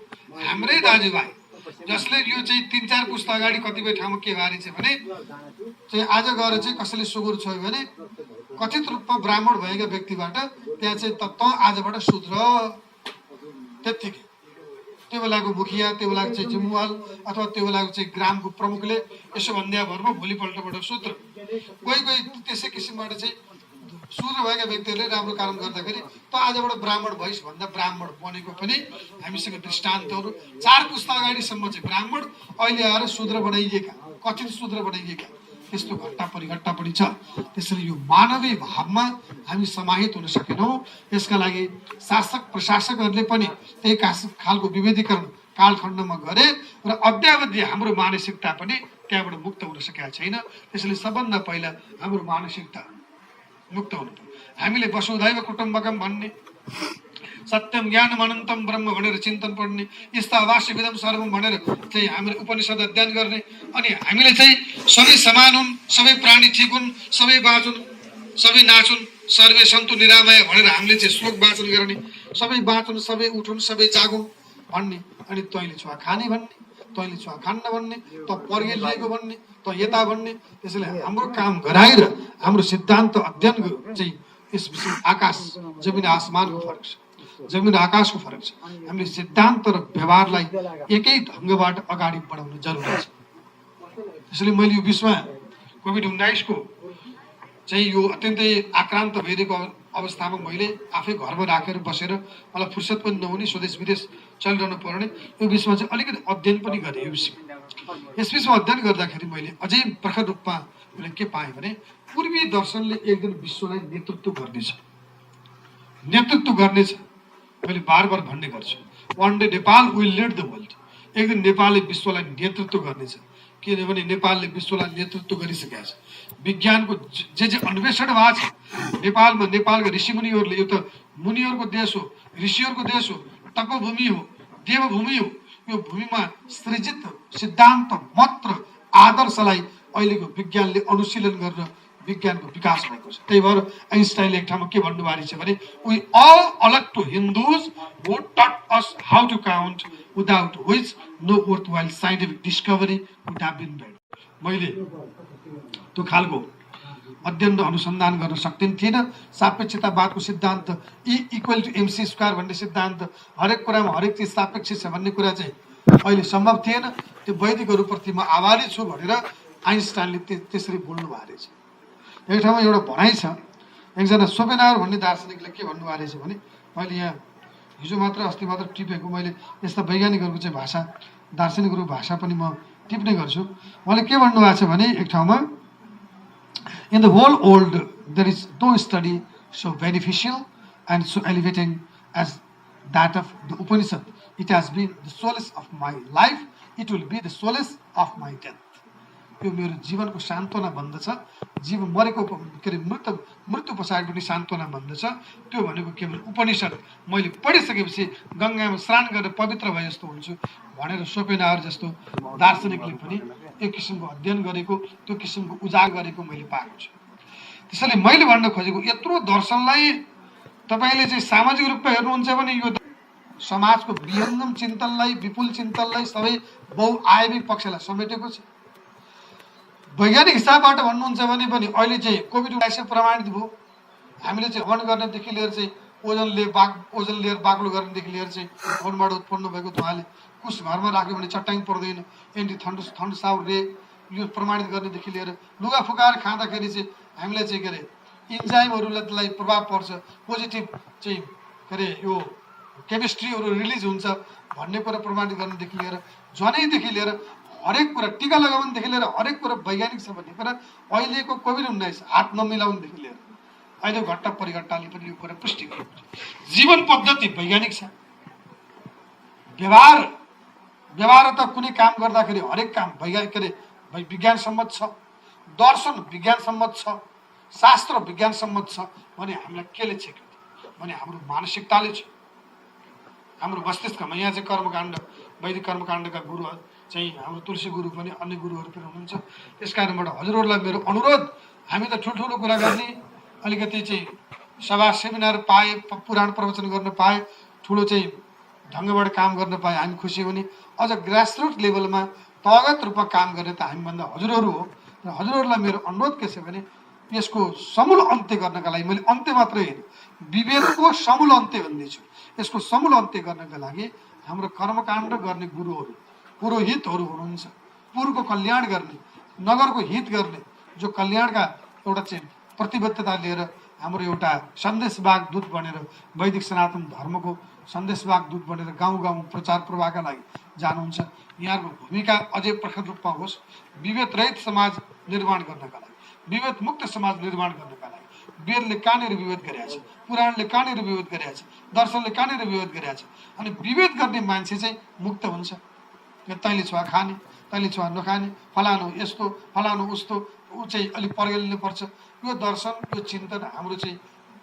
हाम्रै दाजुभाइ जसले यो चाहिँ 3-4 पुस्ता अगाडि कतिपय ठाउँमा के बारे छ भने चाहिँ आज गएर चाहिँ कसैले सुगुर छोयो भने कथित रूपमा ब्राह्मण भएका व्यक्तिबाट त्यहाँ चाहिँ त आजबाट शूद्र त्यत्तिकै त्यो बेलाको मुखिया, त्यो बेलाको चाहिँ जिम्मुवाल अथवा त्यो बेलाको चाहिँ ग्रामको प्रमुखले यसो भन्दा भरमा भोलिपल्टबाट शूद्र। कोही त्यसै किसिमबाट चाहिँ शूद्र भएका व्यक्तिहरूले राम्रो काम गर्दाखेरि त आजबाट ब्राह्मण भइस भन्दा ब्राह्मण बनेको पनि हामीसँग दृष्टान्तहरू 4 पुस्ता अगाडिसम्म चाहिँ ब्राह्मण अहिले आएर शूद्र बनाइएका, कथित शूद्र बनाइएका त्यस्तो घट्टा परिघट्टापट्टि छ। त्यसैले यो मानवीय भावमा हामी समाहित हुन सकेनौँ। यसका लागि शासक प्रशासकहरूले पनि त्यही खालको विभेदीकरण कालखण्डमा गरे र अद्यावधि हाम्रो मानसिकता पनि त्यहाँबाट मुक्त हुन सकेका छैन। त्यसैले सबभन्दा पहिला हाम्रो मानसिकता मुक्त हुनु पर्यो। हामीले वसुधैव कुटुम्बकम भन्ने, सत्यम ज्ञानम अनन्तम ब्रह्म भनेर चिन्तन पढ्ने, यस्ता अवास्यविदम सर्वम भनेर चाहिँ हामीले उपनिषद अध्ययन गर्ने, अनि हामीले चाहिँ सबै समान हुन्, सबै प्राणी ठिक हुन्, सबै बाँचुन्, सबै नाचुन्, सर्वे सन्तु निरामय भनेर हामीले चाहिँ श्लोक वाचन गर्ने, सबै बाँचुन्, सबै उठुन्, सबै जागुन् भन्ने, अनि तैँले छुवा खाने भन्ने, तैँले छुवा खान्न भन्ने, त पर्गेलिएको भन्ने, त यता भन्ने। त्यसैले हाम्रो काम गराएर हाम्रो सिद्धान्त अध्ययन चाहिँ यस विषय आकाश जमिन आसमानको फरक छ, जमिन आकाशको फरक छ। हामीले सिद्धान्त र व्यवहारलाई एकै ढङ्गबाट अगाडि बढाउनु जरुरी छ। त्यसैले मैले यो विश्वमा कोभिड-19 को चाहिँ यो अत्यन्तै आक्रान्त भइरहेको अवस्थामा मैले आफै घरमा राखेर बसेर मलाई फुर्सद पनि नहुने, स्वदेश विदेश चलिरहनु पर्ने, यो विषयमा चाहिँ अलिकति अध्ययन पनि गरेँ। यो विषयमा यस विषयमा अध्ययन गर्दाखेरि मैले अझै प्रखर रूपमा मैले के पाएँ भने पूर्वी दर्शनले एक दिन विश्वलाई नेतृत्व गर्नेछ, नेतृत्व गर्नेछ। मैले बार बार भन्ने गर्छु, one day Nepal will lead the world. एक दिन नेपालले विश्वलाई नेतृत्व गर्नेछ, किनभने नेपालले विश्वलाई नेतृत्व गरिसकेको छ। विज्ञानको जे अन्वेषण भएको छ नेपालमा, नेपालका ऋषिमुनिहरूले, यो त मुनिहरूको देश हो, ऋषिहरूको देश हो, तपभूमि हो, देवभूमि हो। यो भूमिमा सृजित सिद्धान्त मत र आदर्शलाई अहिलेको विज्ञानले अनुशीलन गरेर विज्ञानको विकास भएको छ। त्यही भएर आइन्स्टाइनले एक ठाउँमा के भन्नुभएको छ भने, we owe a lot to Hindus who taught us how to count without which no worthwhile scientific discovery would have been made. मैले त्यो खालको अध्ययन र अनुसन्धान गर्न सक्दिन थिएन। सापेक्षतावादको सिद्धान्त E equal to MC square भन्ने सिद्धान्त, हरेक कुरामा हरेक चिज सापेक्ष छ भन्ने कुरा चाहिँ अहिले सम्भव थिएन। त्यो वैदिकहरूप्रति म आभारी छु भनेर आइन्स्टाइनले त्यसरी बोल्नु भएको रहेछ। एक ठाउँमा एउटा भनाइ छ, एकजना सोपेनहावर भन्ने दार्शनिकले के भन्नुभएको रहेछ भने, मैले यहाँ हिजो मात्र अस्ति मात्र टिपेको, मैले यस्ता वैज्ञानिकहरूको चाहिँ भाषा, दार्शनिकहरूको भाषा पनि म टिप्ने गर्छु। उहाँले के भन्नुभएको छ भने एक ठाउँमा, in the whole world there is no study so beneficial and so elevating as that of the Upanishad. It has been the solace of my life, it will be the solace of my death. यो मेरो जीवनको सान्त्वना भन्दछ, जीवन मरेको के अरे मृत्यु पछाडि पनि सान्त्वना भन्दछ। त्यो भनेको केवल उपनिषद मैले पढिसकेपछि गङ्गामा स्नान गरेर पवित्र भए जस्तो हुन्छु भनेर सोपेनहावर जस्तो दार्शनिकले पनि एक किसिमको अध्ययन गरेको, त्यो किसिमको उजागर गरेको मैले पाएको छु। त्यसैले मैले भन्न खोजेको, यत्रो दर्शनलाई तपाईँले चाहिँ सामाजिक रूपमा हेर्नुहुन्छ भने यो समाजको विहङ्गम चिन्तनलाई, विपुल चिन्तनलाई, सबै बहुआयामिक पक्षलाई समेटेको छ। वैज्ञानिक हिसाबबाट भन्नुहुन्छ भने पनि अहिले चाहिँ कोभिड-19 प्रमाणित भयो। हामीले चाहिँ हवन गर्नेदेखि लिएर चाहिँ ओजन लेयर बाक्लो गर्नेदेखि लिएर चाहिँ हवनबाट उत्पन्न भएको धुवाले कुस घरमा राख्यो भने चट्याङ पर्दैन, एन्टी थन्डसाउर रे यो प्रमाणित गर्नेदेखि लिएर लुगा फुकाएर खाँदाखेरि चाहिँ हामीलाई चाहिँ के अरे इन्जाइमहरूलाई प्रभाव पर्छ, पोजिटिभ चाहिँ के अरे यो केमिस्ट्रीहरू रिलिज हुन्छ भन्ने कुरा प्रमाणित गर्नेदेखि लिएर जनैदेखि लिएर हरेक कुरा, टीका लगाउनेदेखि लिएर हरेक कुरा वैज्ञानिक छ भन्ने कुरा अहिलेको कोभिड-19 हात नमिलाउनेदेखि लिएर अहिले घट्टा परिघट्टाले पनि यो कुरा पुष्टि गरेको छ। जीवन पद्धति वैज्ञानिक छ, व्यवहार त कुनै काम गर्दाखेरि हरेक काम वैज्ञानिक के अरे विज्ञान सम्मत छ, दर्शन विज्ञान सम्मत छ, शास्त्र विज्ञान सम्मत छ भने हामीलाई केले छेक्यो भने हाम्रो मानसिकताले छ, हाम्रो मस्तिष्कमा। यहाँ चाहिँ कर्मकाण्ड, वैदिक कर्मकाण्डका गुरु चाहिँ हाम्रो तुलसी गुरु पनि, अन्य गुरुहरू पनि हुनुहुन्छ। त्यस कारणबाट हजुरहरूलाई मेरो अनुरोध, हामी त ठुल्ठुलो कुरा गर्ने, अलिकति चाहिँ सभा सेमिनार पाए, पुराण प्रवचन गर्न पाए, ठुलो चाहिँ ढङ्गबाट काम गर्न पाए हामी खुसी हुने। अझ ग्रासरुट लेभलमा तगत रूपमा काम गर्ने त हामीभन्दा हजुरहरू हो। र हजुरहरूलाई मेरो अनुरोध के छ भने यसको समूल अन्त्य गर्नका लागि, मैले अन्त्य मात्रै होइन, विवेकको समूल अन्त्य भन्दैछु। यसको समूल अन्त्य गर्नका लागि हाम्रो कर्मकाण्ड गर्ने गुरुहरू, पुरोहितहरू हुनुहुन्छ, पुरको कल्याण गर्ने, नगरको हित गर्ने, जो कल्याणका एउटा चाहिँ प्रतिबद्धता लिएर हाम्रो एउटा सन्देशवाहक दूत बनेर वैदिक सनातन धर्मको सन्देशवाहक दूत बनेर गाउँ गाउँ प्रचार प्रवाहका लागि जानुहुन्छ। यहाँहरूको भूमिका अझै प्रखर रूपमा होस्। विभेद रहित समाज निर्माण गर्नका लागि, विभेद मुक्त समाज निर्माण गर्नका लागि वेदले कहाँनिर विभेद गरेका छ, पुराणले कहाँनिर विभेद गरेका छ, दर्शनले कहाँनिर विभेद गरेका छ। अनि विभेद गर्ने मान्छे चाहिँ मुक्त हुन्छ। तैँले छुवा खाने, तैँले छुवा नखाने, फलानु यस्तो फलानु उस्तो, ऊ चाहिँ अलिक पर्गेलिनु पर्छ। यो दर्शन, यो चिन्तन हाम्रो चाहिँ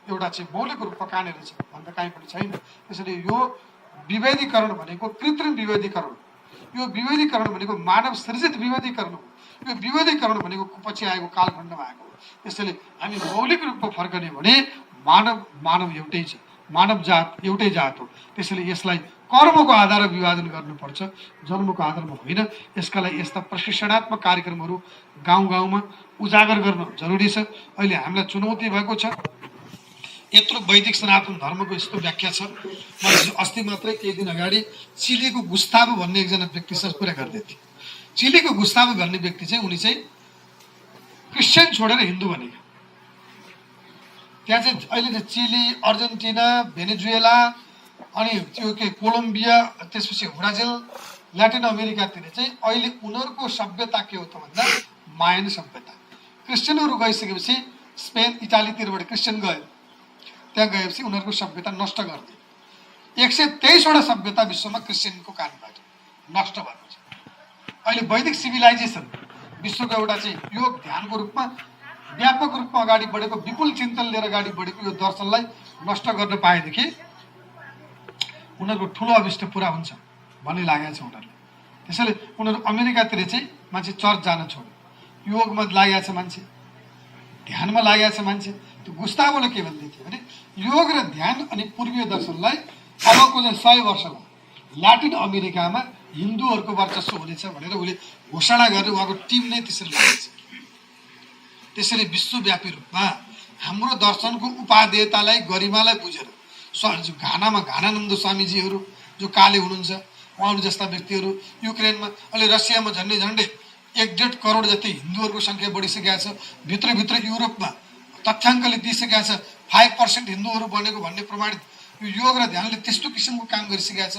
एउटा चाहिँ मौलिक रूपमा कहाँनिर छ भन्दा कहीँ पनि छैन। त्यसैले यो विभेदीकरण भनेको कृत्रिम विभेदीकरण, यो विभेदीकरण भनेको मानव सृजित विभेदीकरण हो। यो विभेदीकरण भनेको पछि आएको कालखण्डमा आएको हो। त्यसैले हामी मौलिक रूपमा फर्कने भने मानव एउटै छ, मानव जात एउटै जात हो। त्यसैले यसलाई कर्मको आधारमा विभाजन गर्नुपर्छ, जन्मको आधारमा होइन। यसका लागि यस्ता प्रशिक्षणात्मक कार्यक्रमहरू गाउँ गाउँमा उजागर गर्न जरुरी छ। अहिले हामीलाई चुनौती भएको छ। यत्रो वैदिक सनातन धर्मको यस्तो व्याख्या छ। मैले अस्ति मात्रै केही दिन अगाडि चिलीको गुस्तावो भन्ने एकजना व्यक्तिसँग कुरा गर्दै थिएँ। चिलीको गुस्तावो भन्ने व्यक्ति चाहिँ उनी चाहिँ क्रिस्चियन छोडेर हिन्दू बनेको। त्यहाँ चाहिँ अहिले चाहिँ चिली, अर्जेन्टिना, भेनेजुएला अनि त्यो के कोलम्बिया, त्यसपछि ब्राजिल, ल्याटिन अमेरिकातिर चाहिँ अहिले उनीहरूको सभ्यता के हो त भन्दा मायन सभ्यता। क्रिस्चियनहरू गइसकेपछि स्पेन, इटालीतिरबाट क्रिस्चियन गयो, त्यहाँ गएपछि उनीहरूको सभ्यता नष्ट गरिदियो। 123वटा सभ्यता विश्वमा क्रिस्चियनको कारणबाट नष्ट भएको छ। अहिले वैदिक सिभिलाइजेसन विश्वको एउटा चाहिँ योग ध्यानको रूपमा व्यापक रूपमा अगाडि बढेको, विपुल चिन्तन लिएर अगाडि बढेको यो दर्शनलाई नष्ट गर्न पाएदेखि उनीहरूको ठुलो अभिष्ट पुरा हुन्छ भन्ने लागेको छ उनीहरूले। त्यसैले उनीहरू अमेरिकातिर चाहिँ मान्छे चर्च जान छोड्यो, योगमा लागेको छ मान्छे, ध्यानमा लागेको छ मान्छे। त्यो गुस्तावोले के भन्दै थियो भने योग र ध्यान अनि पूर्वीय दर्शनलाई अबको चाहिँ 100 वर्षमा ल्याटिन अमेरिकामा हिन्दूहरूको वर्चस्व हुनेछ भनेर उसले घोषणा गरेर उहाँको टिम नै त्यसरी लागेको छ। त्यसैले विश्वव्यापी रूपमा हाम्रो दर्शनको उपादेयतालाई, गरिमालाई बुझेर घानामा घानानन्द स्वामीजीहरू जो काले हुनुहुन्छ, उहाँहरू जस्ता व्यक्तिहरू, युक्रेनमा अहिले रसियामा झन्डै 1.5 करोड जति हिन्दूहरूको सङ्ख्या बढिसकेका छ। भित्रभित्र युरोपमा तथ्याङ्कले दिइसकेका छ 5% हिन्दूहरू बनेको भन्ने प्रमाणित यो योग र ध्यानले त्यस्तो किसिमको काम गरिसकेका छ।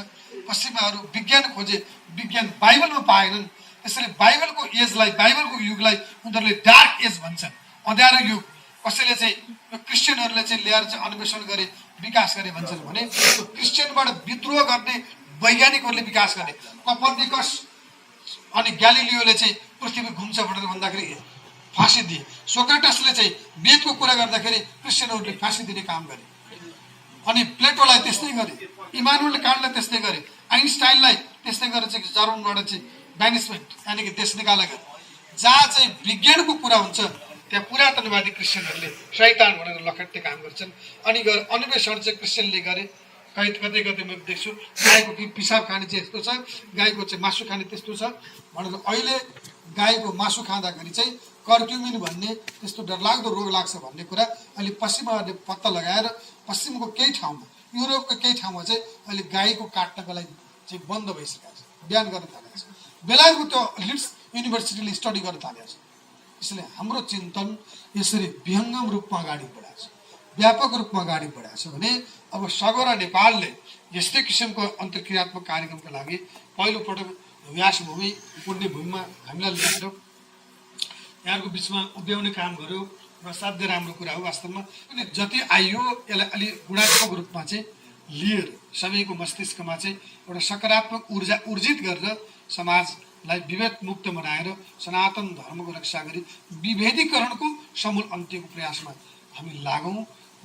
पश्चिमाहरू विज्ञान खोजे, विज्ञान बाइबलमा पाएनन्। त्यसैले बाइबलको एजलाई, बाइबलको युगलाई उनीहरूले डार्क एज भन्छन्, अँध्यारो युग। कसैले चाहिँ यो क्रिस्चियनहरूले चाहिँ ल्याएर चाहिँ अन्वेषण गरे, विकास गरे भन्छन् भने क्रिस्चियनबाट विद्रोह गर्ने वैज्ञानिकहरूले विकास गरे। कपर्निकस अनि ग्यालिलियोले चाहिँ पृथ्वी घुम्छ भनेर भन्दाखेरि फाँसी दिए। सोक्रेटसले चाहिँ वेदको कुरा गर्दाखेरि क्रिस्चियनहरूले फाँसी दिने काम गरे। अनि प्लेटोलाई त्यस्तै गरे, इमानुएल कान्टलाई त्यस्तै गरे, आइन्स्टाइनलाई त्यस्तै गरेर चाहिँ जर्मनबाट चाहिँ ब्यानिसमेन्ट यानि कि देश निकाला गरे। जहाँ चाहिँ विज्ञानको कुरा हुन्छ त्यहाँ पुरातनवादी क्रिस्चियनहरूले शैतान भनेर लखेट्ने काम गर्छन्। अनि अन्वेषण चाहिँ क्रिस्चियनले गरे। कतै कतै म देख्छु गाईको कि पिसाब खाने चाहिँ यस्तो छ, गाईको चाहिँ मासु खाने त्यस्तो छ भनेर। अहिले गाईको मासु खाँदाखेरि चाहिँ कर्क्युमिन भन्ने त्यस्तो डरलाग्दो रोग लाग्छ भन्ने कुरा अहिले पश्चिमाहरूले पत्ता लगाएर पश्चिमको केही ठाउँमा, युरोपको केही ठाउँमा चाहिँ अहिले गाईको काट्नको लागि चाहिँ बन्द भइसकेको छ, बिहान गर्न थालेको छ। बेलायतको त्यो लिड्स युनिभर्सिटीले स्टडी गर्न थालेको छ। यसले हाम्रो चिन्तन यसरी विहङ्गम रूपमा अगाडि बढाएको छ, व्यापक रूपमा अगाडि बढाएको छ भने अब सगोरा नेपालले यस्तै किसिमको अन्तर्क्रियात्मक कार्यक्रमका लागि पहिलोपटक व्यासभूमि, पुण्यभूमिमा हामीलाई ल्याएर यहाँको बिचमा उभ्याउने काम गर्यो र असाध्य राम्रो कुरा हो वास्तवमा। अनि जति आइयो यसलाई अलि गुणात्मक रूपमा चाहिँ लिएर सबैको मस्तिष्कमा चाहिँ एउटा सकारात्मक ऊर्जा ऊर्जित गरेर समाजलाई विभेद मुक्त बनाएर सनातन धर्मको रक्षा गरी विभेदीकरणको समूल अन्त्यको प्रयासमा हामी लागौँ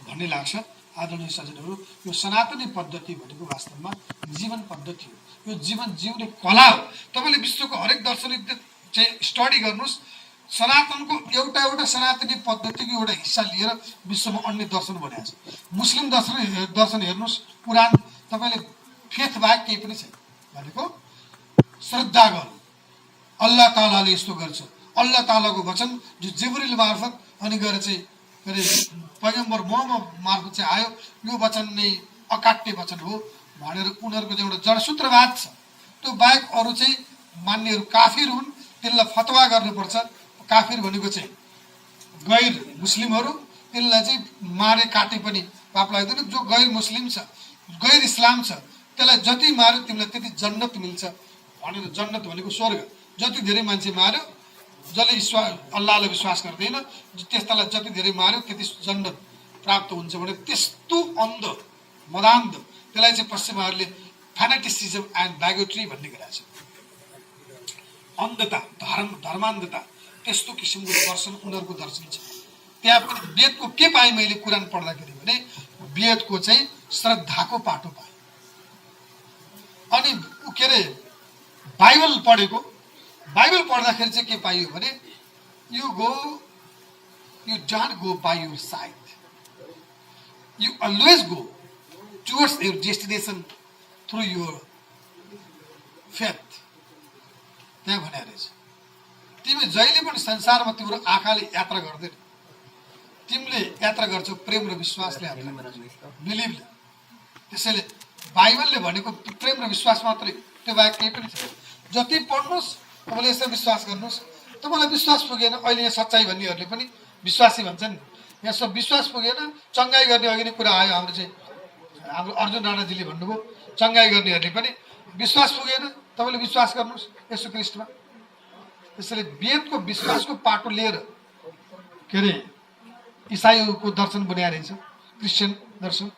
भन्ने लाग्छ। आदरणीय सज्जनहरू, यो सनातनी पद्धति भनेको वास्तवमा जीवन पद्धति हो, यो जीवन जिउने कला हो। तपाईँले विश्वको हरेक दर्शन चाहिँ स्टडी गर्नुहोस्, सनातनको एउटा सनातनी पद्धतिको एउटा हिस्सा लिएर विश्वमा अन्य दर्शन बनाएको छ। मुस्लिम दर्शन हेर्नुहोस्, कुरान, तपाईँले फेथ बाहेक केही पनि छैन भनेको श्रद्धा गर्नु। अल्लाह तालाले यस्तो गर्छ, अल्लाह तालाको वचन जो जिब्रिल मार्फत अनि गएर चाहिँ पैगम्बर मोहम्मद मार्फत चाहिँ आयो, यो वचन नै अकाट्य वचन हो भनेर उनीहरूको चाहिँ एउटा जडसूत्रवाद छ। त्यो बाहेक अरू चाहिँ मान्नेहरू काफिर हुन्, त्यसलाई फतवा गर्नुपर्छ। काफिर भनेको चाहिँ गैर मुस्लिमहरू तिनलाई चाहिँ मारे काटे पनि पाप लाग्दैन। जो गैर मुस्लिम छ, गैर इस्लाम छ, त्यसलाई जति मार्यो तिमीलाई त्यति जन्नत मिल्छ भनेर। जन्नत भनेको स्वर्ग। जति धेरै मान्छे मार्यो, जसले अल्लाहलाई विश्वास गर्दैन, त्यस्तालाई जति धेरै मार्यो त्यति जन्नत प्राप्त हुन्छ भने। त्यस्तो अन्ध मदान्ध, त्यसलाई चाहिँ पश्चिमाहरूले फ्यानेटिसिजम एन्ड ब्यागोट्री भन्ने गरेको छ। अन्धता, धर्मान्धता, त्यस्तो किसिमको दर्शन उनीहरूको दर्शन छ। त्यहाँ पनि वेदको के पाएँ मैले कुरान पढ्दाखेरि भने वेदको चाहिँ श्रद्धाको पाटो पाएँ। अनि के अरे बाइबल पढेको, बाइबल पढ्दाखेरि चाहिँ के पाइयो भने you don't go by your side, you always go towards your destination through your faith. त्यहाँ भने रहेछ तिमी जहिले पनि संसारमा तिम्रो आँखाले यात्रा गर्दैन, तिमीले यात्रा गर्छौ प्रेम र विश्वासले, बिलिभले। त्यसैले बाइबलले भनेको प्रेम र विश्वास मात्रै, त्यो बाहेक केही पनि छैन। जति पढ्नुहोस् तपाईँले यसो विश्वास गर्नुहोस्। तपाईँलाई विश्वास पुगेन, अहिले यहाँ सच्चाइ भन्नेहरूले पनि विश्वासी भन्छन्। यहाँ सब विश्वास पुगेन, चङ्गाई गर्ने अघि नै कुरा आयो हाम्रो अर्जुन राणाजीले भन्नुभयो, चङ्गाई गर्नेहरूले पनि विश्वास पुगेन, तपाईँले विश्वास गर्नुहोस् यसो ख्रिस्टमा। त्यसैले वेदको विश्वासको पाटो लिएर के अरे इसाईको दर्शन बनाएर रहेछ, क्रिस्चियन दर्शन,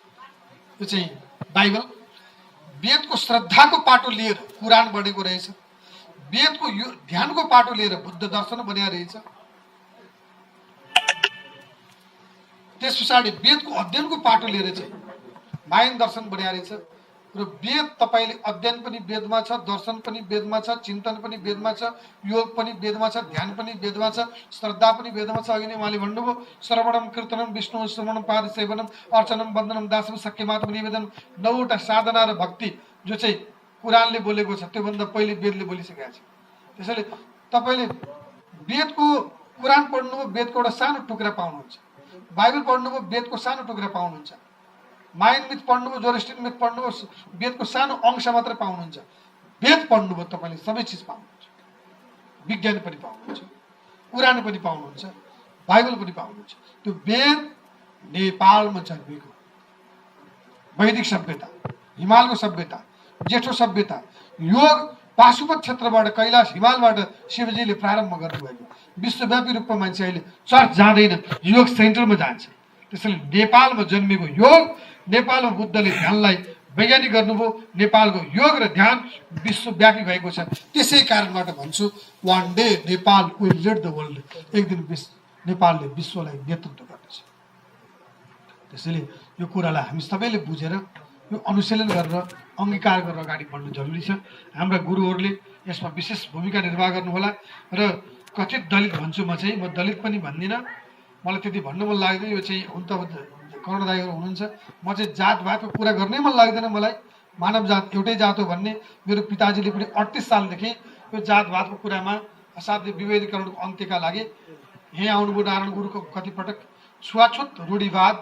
यो चाहिँ बाइबल। वेदको श्रद्धाको पाटो लिएर कुरान बढेको रहेछ। वेदको यो ध्यानको पाटो लिएर बुद्ध दर्शन बनाएर रहेछ। त्यस पछाडि वेदको अध्ययनको पाटो लिएर चाहिँ मायन दर्शन बनाएर रहेछ। र वेद तपाईँले अध्ययन पनि वेदमा छ, दर्शन पनि वेदमा छ, चिन्तन पनि वेदमा छ, योग पनि वेदमा छ, ध्यान पनि वेदमा छ, श्रद्धा पनि वेदमा छ। अघि नै उहाँले भन्नुभयो श्रवणम कीर्तनम विष्णु श्रवणम पाद सेवनम अर्चनम वन्दनम दासम सख्यमात्म निवेदन, 9वटा साधना र भक्ति जो चाहिँ कुरानले बोलेको छ त्योभन्दा पहिले वेदले बोलिसकेको छ। त्यसैले तपाईँले वेदको कुरान पढ्नुभयो, वेदको एउटा सानो टुक्रा पाउनुहुन्छ। बाइबल पढ्नुभयो, वेदको सानो टुक्रा पाउनुहुन्छ। मायन मिथ पढ्नुभयो, जोरेस्टियन मिथ पढ्नुभयो, वेदको सानो अंश मात्र पाउनुहुन्छ। वेद पढ्नुभयो तपाईँले सबै चिज पाउनुहुन्छ। विज्ञान पनि पाउनुहुन्छ, कुरान पनि पाउनुहुन्छ, बाइबल पनि पाउनुहुन्छ। त्यो वेद नेपालमा जन्मेको वैदिक सभ्यता, हिमालको सभ्यता, जेठो सभ्यता, योग पाशुपत क्षेत्रबाट, कैलाश हिमालबाट शिवजीले प्रारम्भ गर्नुभएको। विश्वव्यापी रूपमा मान्छे अहिले चर्च जाँदैन, योग सेन्टरमा जान्छ। त्यसैले नेपालमा जन्मेको योग, नेपालमा बुद्धले ध्यानलाई वैज्ञानिक गर्नुभयो, नेपालको योग र ध्यान विश्वव्यापी भएको छ। त्यसै कारणबाट भन्छु one day Nepal will lead the world. एक दिन नेपालले विश्वलाई नेतृत्व गर्नेछ। त्यसैले यो कुरालाई हामी सबैले बुझेर यो अनुशीलन गरेर अङ्गीकार गरेर अगाडि बढ्नु जरुरी छ। हाम्रा गुरुहरूले यसमा विशेष भूमिका निर्वाह गर्नुहोला। र कथित दलित भन्छु म चाहिँ, म दलित पनि भन्दिनँ, मलाई त्यति भन्नु मन लाग्दैन। यो चाहिँ हुन त कर्ण दाइहरू हुनुहुन्छ, म चाहिँ जातभातको कुरा गर्नै मन लाग्दैन मलाई। मानव जात एउटै जात हो भन्ने मेरो पिताजीले पनि 38 सालदेखि यो जातभातको कुरामा असाध्य विभेदीकरणको अन्त्यका लागि यहाँ आउनुभयो। नारायण गुरुको कतिपटक छुवाछुत रूढिवाद,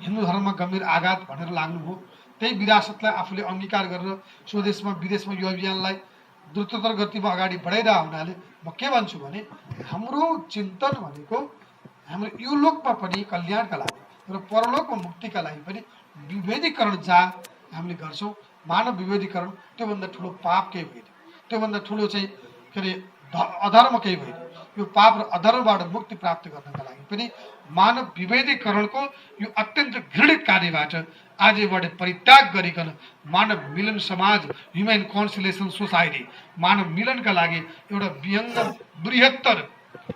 हिन्दू धर्ममा गम्भीर आघात भनेर लाग्नुभयो। त्यही विरासतलाई आफूले अङ्गीकार गरेर स्वदेशमा विदेशमा यो अभियानलाई द्रुततर गतिमा अगाडि बढाइरहेको हुनाले म के भन्छु भने हाम्रो चिन्तन भनेको हाम्रो यो लोकमा पनि कल्याणका लागि र परलोकमा मुक्तिका लागि पनि विभेदीकरण जहाँ हामीले गर्छौँ, मानव विभेदीकरण, त्योभन्दा ठुलो पाप केही होइन, त्योभन्दा ठुलो चाहिँ के अरे अधर्म केही होइन। यो पाप र अधर्मबाट मुक्ति प्राप्त गर्नका लागि पनि मानव विभेदीकरणको यो अत्यन्त घृणित कार्यबाट आजबाट परित्याग गरिकन मानव मिलन समाज, ह्युमन कन्सिलेसन सोसाइटी, मानव मिलनका लागि एउटा बृहत्तर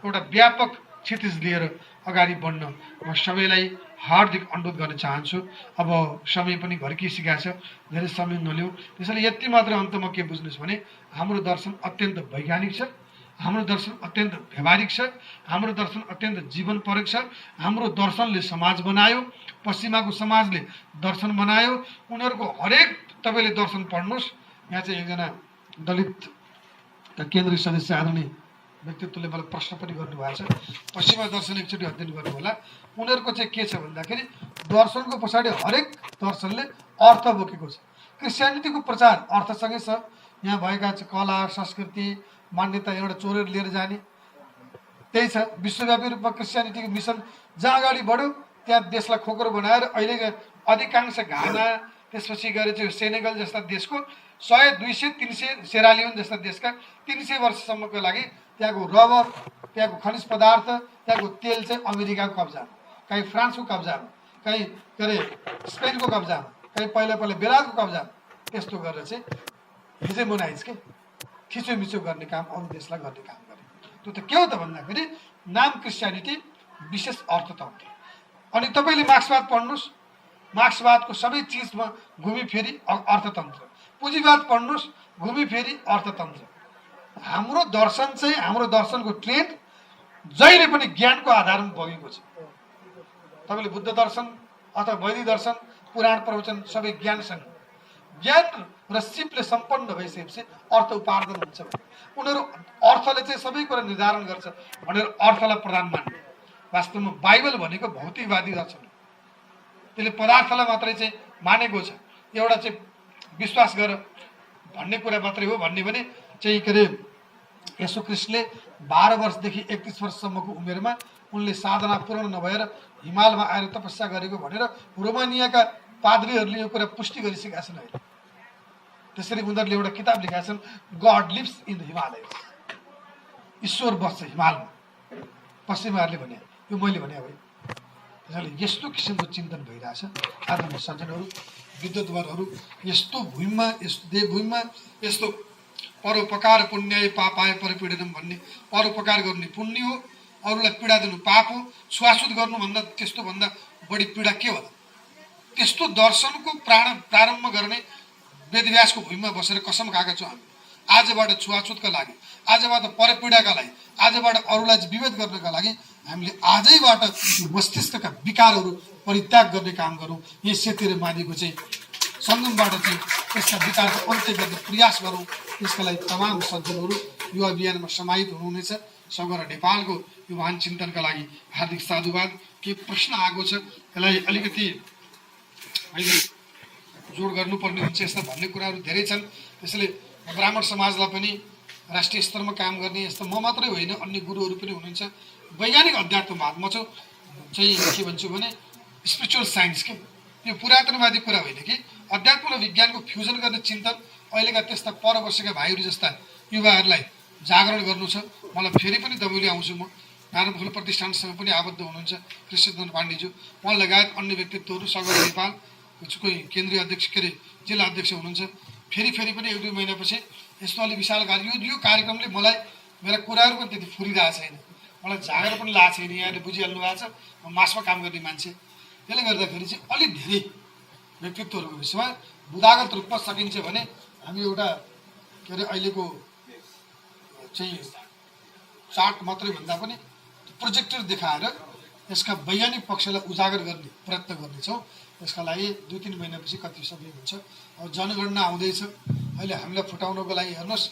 एउटा व्यापक क्षितिज लिएर अगाडि बढ्न म सबैलाई हार्दिक अनुरोध गर्न चाहन्छु। अब समय पनि घर्किसकेको छ, धेरै समय नलिउँ। त्यसैले यति मात्र अन्तमा के बुझ्नुहोस् भने हाम्रो दर्शन अत्यन्त वैज्ञानिक छ, हाम्रो दर्शन अत्यन्त व्यवहारिक छ, हाम्रो दर्शन अत्यन्त जीवनपरक छ। हाम्रो दर्शनले समाज बनायो, पश्चिमाको समाजले दर्शन बनायो। उनीहरूको हरेक तपाईँले दर्शन पढ्नुहोस्। यहाँ चाहिँ एकजना दलित केन्द्रीय सदस्य आदरणीय व्यक्तित्वले मलाई प्रश्न पनि गर्नुभएको छ, पश्चिमा दर्शन एकचोटि अध्ययन गर्नु होला। उनीहरूको चाहिँ के छ भन्दाखेरि दर्शनको पछाडि हरेक दर्शनले अर्थ बोकेको छ। क्रिस्चियनिटीको प्रचार अर्थसँगै छ। यहाँ भएका चाहिँ कला संस्कृति मान्यता एउटा चोरेर लिएर जाने त्यही छ। विश्वव्यापी रूपमा क्रिस्चियनिटीको मिसन जहाँ अगाडि बढ्यो त्यहाँ देशलाई खोक्रो बनाएर अहिले अधिकांश घाना त्यसपछि गएर चाहिँ सेनेगल जस्ता देशको 100, 200, 300 सेरालियोन जस्ता देशका 300 वर्षसम्मको लागि त्यहाँको रबर, त्यहाँको खनिज पदार्थ, त्यहाँको तेल चाहिँ अमेरिकाको कब्जामा, कहीँ फ्रान्सको कब्जामा, कहीँ के अरे स्पेनको कब्जामा, कहीँ पहिला बेलायतको कब्जामा, त्यस्तो गरेर चाहिँ हेजेमोनाइज के थिचोमिचो गर्ने काम अरू देशलाई गर्ने काम गरे। त्यो त के हो त भन्दाखेरि नाम क्रिस्चियनिटी विशेष अर्थतन्त्र। अनि तपाईँले मार्क्सवाद पढ्नुहोस्, मार्क्सवादको सबै चिजमा घुमिफेरी अर्थतन्त्र, पुँजीवाद पढ्नुहोस् घुमिफेरी अर्थतन्त्र। हाम्रो दर्शन चाहिँ हाम्रो दर्शनको ट्रेन्ड जहिले पनि ज्ञानको आधारमा बगेको छ। तपाईँले बुद्ध दर्शन अथवा वैदिक दर्शन, पुराण प्रवचन सबै ज्ञानसँग, ज्ञान र सिपले सम्पन्न भइसकेपछि अर्थ उपार्जन हुन्छ। उनीहरू अर्थले चाहिँ सबै कुरा निर्धारण गर्छ भनेर अर्थलाई प्रधान मान्ने। वास्तवमा बाइबल भनेको भौतिकवादी दर्शन हो, त्यसले पदार्थलाई मात्रै चाहिँ मानेको छ। एउटा चाहिँ विश्वास गर भन्ने कुरा मात्रै हो भन्ने भने चाहिँ के अरे येशू ख्रीष्टले 12 वर्षदेखि 31 वर्षसम्मको उमेरमा उनले साधना पूर्ण नभएर हिमालमा आएर तपस्या गरेको भनेर रोमानियाका पाद्रीहरूले यो कुरा पुष्टि गरिसकेका छन्। अहिले त्यसरी उनीहरूले एउटा किताब लेखेका छन्, God lives in the Himalayas, ईश्वर बस्छ हिमालमा। पश्चिमाहरूले भने, यो मैले भने होइन। त्यसैले यस्तो किसिमको चिन्तन भइरहेछ। आदरणीय सज्जनहरू, विद्वद्वरहरू, यस्तो भूमिमा, यस्तो देवभूमिमा यस्तो परोपकार पुण्याय पापाय परपीडनम भन्ने, परोपकार गर्ने पुण्य हो, अरूलाई पीडा दिनु पाप हो, छुवाछुत गर्नुभन्दा त्यस्तो भन्दा बढी पीडा के होला? त्यस्तो दर्शनको प्रारम्भ गर्ने वेदव्यासको भूमिमा बसेर कसम खाएका छौँ हामी। आजबाट छुवाछुतका लागि, आजबाट परपीडाका लागि, आजबाट अरूलाई विभेद गर्नका लागि हामीले आजैबाट मस्तिष्कका विकारहरू परित्याग गर्ने काम गरौँ। यी सेतिर मादिको चाहिँ सङ्गमबाट चाहिँ त्यसका विकारको अन्त्य गर्ने प्रयास गरौँ। त्यसका लागि तमाम सज्जनहरू यो अभियानमा समाहित हुनुहुनेछ। सगरा नेपालको यो महान चिन्तनका लागि हार्दिक साधुवाद। के प्रश्न आएको छ यसलाई अलिकति अहिले जोड गर्नुपर्ने हुन्छ। यस्ता भन्ने कुराहरू धेरै छन्। त्यसैले ब्राह्मण समाजलाई पनि राष्ट्रिय स्तरमा काम गर्ने, यस्तो म मात्रै होइन अन्य गुरुहरू पनि हुनुहुन्छ। वैज्ञानिक अध्यात्मवाद म चाहिँ के भन्छु भने स्पिरिचुअल साइन्स के, यो पुरातनवादी कुरा होइन कि अध्यात्म र विज्ञानको फ्युजन गर्ने चिन्तन अहिलेका त्यस्ता पर बसेका भाइहरू जस्ता युवाहरूलाई जागरण गर्नु छ। मलाई फेरि पनि दबैले आउँछु। म नारायण फुल प्रतिष्ठानसँग पनि आबद्ध हुनुहुन्छ कृष्णचन्द्र पाण्डेज्यू, उहाँ लगायत अन्य व्यक्तित्वहरू, सगरा नेपाल कोही केन्द्रीय अध्यक्ष के अरे जिल्ला अध्यक्ष हुनुहुन्छ। फेरि पनि 1-2 महिनापछि यस्तो अलि विशालकारी यो कार्यक्रमले मलाई मेरा कुराहरू पनि त्यति फुरिरहेको छैन, मलाई झागर पनि लागेको छैन। यहाँले बुझिहाल्नु भएको छ म मासमा काम गर्ने मान्छे। त्यसले गर्दाखेरि चाहिँ अलिक धेरै व्यक्तित्वहरूको विषयमा बुदागत रूपमा सकिन्छ भने हामी एउटा के अरे अहिलेको चाहिँ चार्ट मात्रै भन्दा पनि प्रोजेक्टर देखाएर यसका वैज्ञानिक पक्षलाई उजागर गर्ने प्रयत्न गर्नेछौँ। त्यसका लागि 2-3 महिनापछि कति समय हुन्छ। अब जनगणना आउँदैछ। अहिले हामीलाई फुटाउनको लागि हेर्नुहोस्,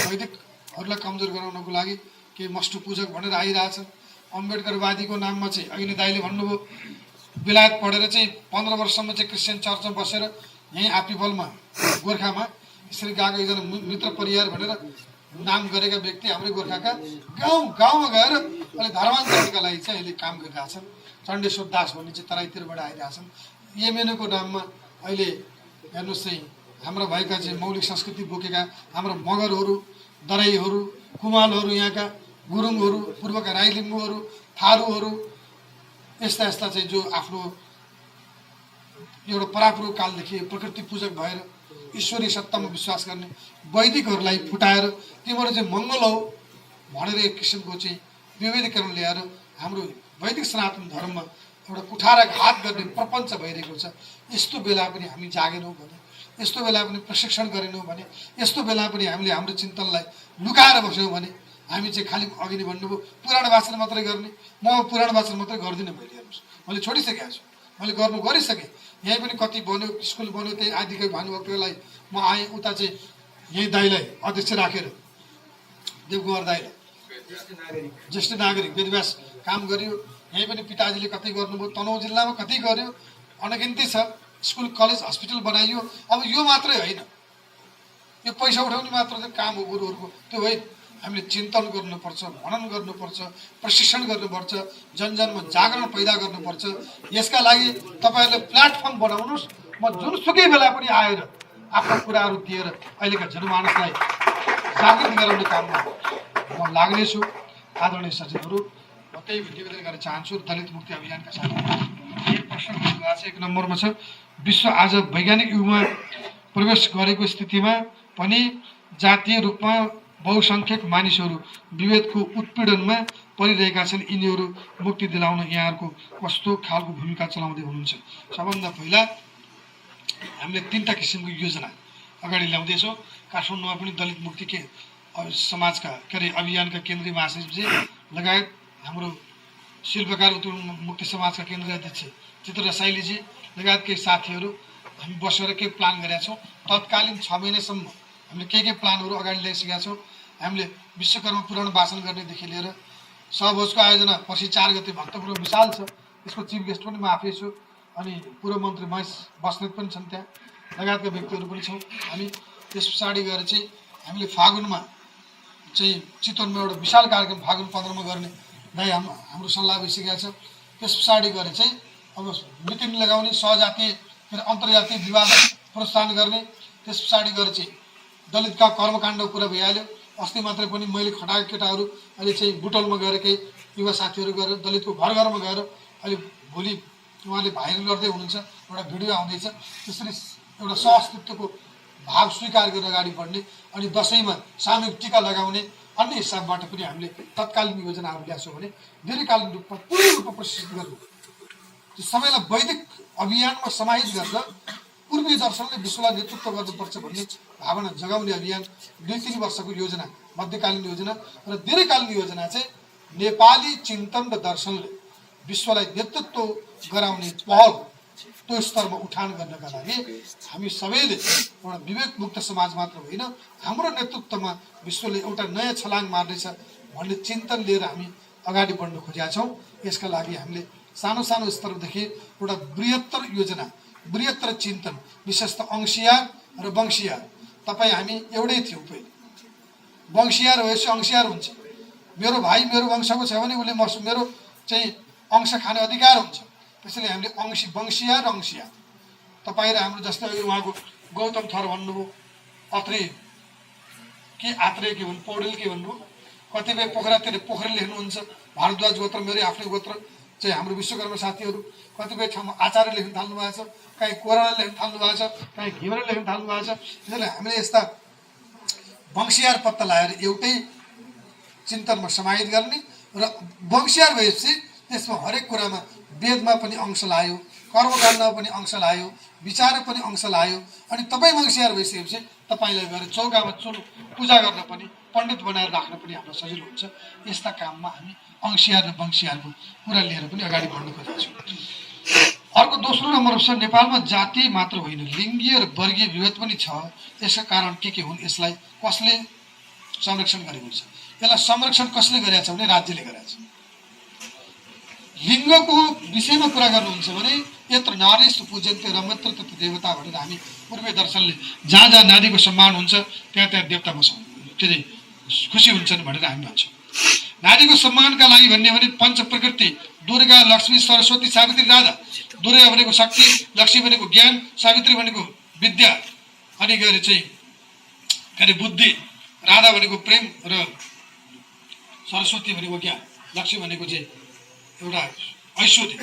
वैदिकहरूलाई कमजोर गराउनको लागि के मष्टु पूजक भनेर आइरहेछ। अम्बेडकरवादीको नाममा चाहिँ अहिले दाइले भन्नुभयो बेलायत पढेर चाहिँ 15 वर्षसम्म चाहिँ क्रिस्चियन चर्चमा बसेर यहीँ आपिपलमा गोर्खामा यसरी गएको एकजना मित्र परिवार भनेर नाम गरेका व्यक्ति हाम्रै गोर्खाका गाउँमा गएर अहिले धर्मान्तरणका लागि चाहिँ अहिले काम गरिरहेछन्। चण्डेश्वर दास भन्ने चाहिँ तराईतिरबाट आइरहेछन्। एमएनएको नाममा अहिले हेर्नुहोस् चाहिँ हाम्रा भएका चाहिँ मौलिक संस्कृति बोकेका हाम्रा मगरहरू, दराईहरू, कुमालहरू, यहाँका गुरुङहरू, पूर्वका राई लिम्बूहरू, थारूहरू, यस्ता चाहिँ जो आफ्नो एउटा परापूर्व कालदेखि प्रकृति पूजक भएर ईश्वरीय सत्तामा विश्वास गर्ने वैदिकहरूलाई फुटाएर तिमीहरू चाहिँ मङ्गल हौ भनेर एक किसिमको चाहिँ विभेदीकरण ल्याएर हाम्रो वैदिक सनातन धर्ममा एउटा कुठाराघात गर्ने प्रपञ्च भइरहेको छ। यस्तो बेला पनि हामी जागेनौँ भने, यस्तो बेला पनि प्रशिक्षण गरेनौँ भने, यस्तो बेला पनि हामीले हाम्रो चिन्तनलाई लुकाएर बस्यौँ भने हामी चाहिँ खालि अघि नै भन्नुभयो पुराण वाचन मात्रै गर्ने। म पुराण वाचन मात्रै गर्दिनँ। मैले हेर्नुहोस् मैले छोडिसकेको छु, मैले गरिसकेँ। यहीँ पनि कति बन्यो, स्कुल बन्यो, त्यही आदिकै भानुभक्तलाई म आएँ। उता चाहिँ यही दाईलाई अध्यक्ष राखेर देवकुमार दाईलाई ज्येष्ठ नागरिक वेदव्यास काम गरियो। यहीँ पनि पिताजीले कति गर्नुभयो, तनहुँ जिल्लामा कति गर्यो, अनगिन्ती छ। स्कुल कलेज हस्पिटल बनाइयो। अब यो मात्रै होइन, यो पैसा उठाउने मात्र चाहिँ काम हो गुरुहरूको, त्यो होइन। हामीले चिन्तन गर्नुपर्छ, मनन गर्नुपर्छ, प्रशिक्षण गर्नुपर्छ, जनजनमा जागरण पैदा गर्नुपर्छ। यसका लागि तपाईँहरूले प्लेटफर्म बनाउनुहोस्। म जुनसुकै बेला पनि आएर आफ्ना कुराहरू दिएर अहिलेका जनमानसलाई जागृत गराउने काममा म लाग्नेछु। आदरणीय सचिवहरू, म त्यही निवेदन गर्न चाहन्छु। दलित मुक्ति अभियानका साथमा एक प्रश्न भएको छ, 1 नम्बरमा छ, विश्व आज वैज्ञानिक युगमा प्रवेश गरेको स्थितिमा पनि जातीय रूपमा बहुसङ्ख्यक मानिसहरू विभेदको उत्पीडनमा परिरहेका छन्। यिनीहरू मुक्ति दिलाउन यहाँहरूको कस्तो खालको भूमिका चलाउँदै हुनुहुन्छ? सबभन्दा पहिला हामीले 3टा किसिमको योजना अगाडि ल्याउँदैछौँ। काठमाडौँमा पनि दलित मुक्ति समाजका अभियानका केन्द्रीय महासचिवजी लगायत हाम्रो शिल्पकार उत्पीडन मुक्ति समाजका केन्द्रीय अध्यक्ष चित्र शैलीजी लगायत केही साथीहरू हामी बसेर केही प्लान गरेका छौँ। तत्कालीन 6 महिनासम्म हामीले के प्लानहरू अगाडि ल्याइसकेका छौँ। हामीले विश्वकर्मा पुराण वाचन गर्नेदेखि लिएर सहभोजको आयोजना पछि 4 गते भक्तपुरमा विशाल छ, यसको चिफ गेस्ट पनि म आफै छु, अनि पूर्व मन्त्री महेश बस्नेत पनि छन्, त्यहाँ लगायतका व्यक्तिहरू पनि छौँ। हामी त्यस पछाडि गएर चाहिँ हामीले फागुनमा चाहिँ चितवनमा एउटा विशाल कार्यक्रम फागुन 15 मा गर्ने दाइ हाम्रो सल्लाह भइसकेको छ। त्यस पछाडि गएर चाहिँ अब मिटिङ लगाउने, सहजातीय अन्तर्जातीय विवाहलाई प्रोत्साहन गर्ने। त्यस पछाडि गएर चाहिँ दलितका कर्मकाण्डको कुरा भइहाल्यो। अस्ति मात्रै पनि मैले खटाएका केटाहरू अहिले चाहिँ बुटोलमा गएर केही युवा साथीहरू गएर दलितको घर घरमा गएर अहिले भोलि उहाँले भाइरल गर्दै हुनुहुन्छ, एउटा भिडियो आउँदैछ। त्यसरी एउटा सहअस्तित्वको भाव स्वीकार गरेर अगाडि बढ्ने अनि दसैँमा सामूहिक टिका लगाउने अन्य हिसाबबाट पनि हामीले तत्कालीन योजनाहरू ल्याछौँ भने दीर्घकालीन रूपमा पूर्ण रूपमा प्रशिक्षित गर्नु, त्यो सबैलाई वैदिक अभियानमा समाहित गरेर पूर्वीय दर्शनले विश्वलाई नेतृत्व गर्नुपर्छ भन्ने भावना जगाउने अभियान 2-3 वर्षको योजना, मध्यकालीन योजना र दीर्घकालीन योजना चाहिँ नेपाली चिन्तन र दर्शनले विश्वलाई नेतृत्व गराउने पहल त्यो स्तरमा उठान गर्नका लागि हामी सबैले एउटा विवेकमुक्त समाज मात्र होइन, हाम्रो नेतृत्वमा विश्वले एउटा नयाँ छलाङ मार्नेछ भन्ने चिन्तन लिएर हामी अगाडि बढ्न खोजेका छौँ। यसका लागि हामीले सानो सानो स्तरदेखि एउटा बृहत्तर योजना, बृहत्तर चिन्तन, विशेषतः अंशियार र वंशियार। तपाईँ हामी एउटै थियौँ पहिले, वंशियार भएपछि अंशियार हुन्छ। मेरो भाइ मेरो वंशको छ भने उसले मेरो चाहिँ अंश खाने अधिकार हुन्छ। त्यसैले हामीले वंशियार र अंशियार। तपाईँ र हाम्रो जस्तै अहिले उहाँको गौतम थर भन्नुभयो, अत्रे के आत्रे के भन्नु, पौडेल के भन्नुभयो, कतिपय पोखरातिर पोखरेल लेख्नुहुन्छ, भारद्वाज गोत्र मेरै आफ्नै गोत्र चाहिँ हाम्रो विश्वकर्मा साथीहरू, कतिपय ठाउँमा आचार्य लेख्न थाल्नु भएको छ, कहीँ कोराला लेख्न थाल्नु भएको छ, कहीँ घिमरा लेख्न थाल्नु भएको छ। त्यसैले हामीले यस्ता वंशियार पत्ता लगाएर एउटै चिन्तनमा समाहित गर्ने र वंशियार भएपछि त्यसमा हरेक कुरामा वेदमा पनि अंश लायो, कर्मकाण्डमा पनि अंश लायो, विचार पनि अंश लायो। अनि तपाईँ वंशियार भइसकेपछि तपाईँलाई गएर चौकामा पूजा गर्न पनि, पण्डित बनाएर राख्न पनि हाम्रो सजिलो हुन्छ। यस्ता काममा हामी अंशियार र वंशियारको कुरा लिएर पनि अगाडि बढ्न खोजेका छौँ। अर्को दोस्रो नम्बर छ, नेपालमा जाति मात्र होइन लिङ्गीय र वर्गीय विभेद पनि छ। यसका कारण के हुन्, यसलाई कसले संरक्षण गरेको छ? यसलाई संरक्षण कसले गरेको छ भने राज्यले गरेको छ। लिङ्गको विषयमा कुरा गर्नुहुन्छ भने यत्र नारी सुपूज्यन्ते रमत्र तत्र देवता भनेर हामी पूर्वीय दर्शनले जहाँ जहाँ नारीको सम्मान हुन्छ त्यहाँ त्यहाँ देवता के अरे खुसी हुन्छन् भनेर हामी भन्छौँ। नारीको सम्मानका लागि भन्ने भने पञ्च प्रकृति दुर्गा, लक्ष्मी, सरस्वती, सावित्री, राधा। दुर्गा भनेको शक्ति, लक्ष्मी भनेको ज्ञान, सावित्री भनेको विद्या, अनि गएर चाहिँ के अरे बुद्धि, राधा भनेको प्रेम र सरस्वती भनेको ज्ञान, लक्ष्मी भनेको चाहिँ एउटा ऐश्वर्य।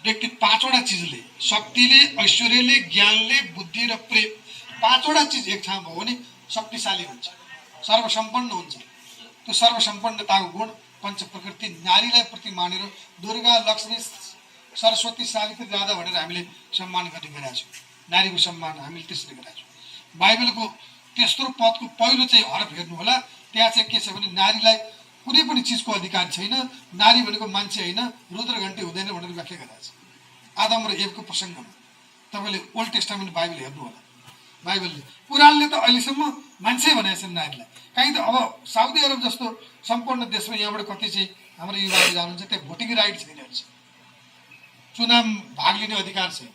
व्यक्ति 5वटा चिजले, शक्तिले, ऐश्वर्यले, ज्ञानले, बुद्धि र प्रेम, 5वटा चिज एक ठाउँ भयो भने शक्तिशाली हुन्छ, सर्वसम्पन्न हुन्छ। त्यो सर्वसम्पन्नताको गुण पञ्च प्रकृति नारीलाई प्रति मानेर दुर्गा, लक्ष्मी, सरस्वती, सावित्री, राधा भनेर हामीले सम्मान गर्ने गरेका छौँ। नारीको सम्मान हामीले त्यसरी गरेका छौँ। बाइबलको तेस्रो पदको पहिलो चाहिँ हरफ हेर्नु होला, त्यहाँ चाहिँ के छ भने नारीलाई कुनै पनि चिजको अधिकार छैन, नारी भनेको मान्छे होइन, रुद्र घन्टी हुँदैन भनेर व्याख्या गरेको छ आदम र एवको प्रसङ्गमा। तपाईँले ओल्ड टेस्टामेन्ट बाइबल हेर्नु होला, बाइबलले कुरानले त अहिलेसम्म मान्छे भनेको छन् नारीलाई। कहीँ त अब साउदी अरब जस्तो सम्पूर्ण देशमा यहाँबाट कति चाहिँ हाम्रो युवाहरू जानुहुन्छ त्यहाँ भोटिङ राइट छैन, चुनाव भाग लिने अधिकार छैन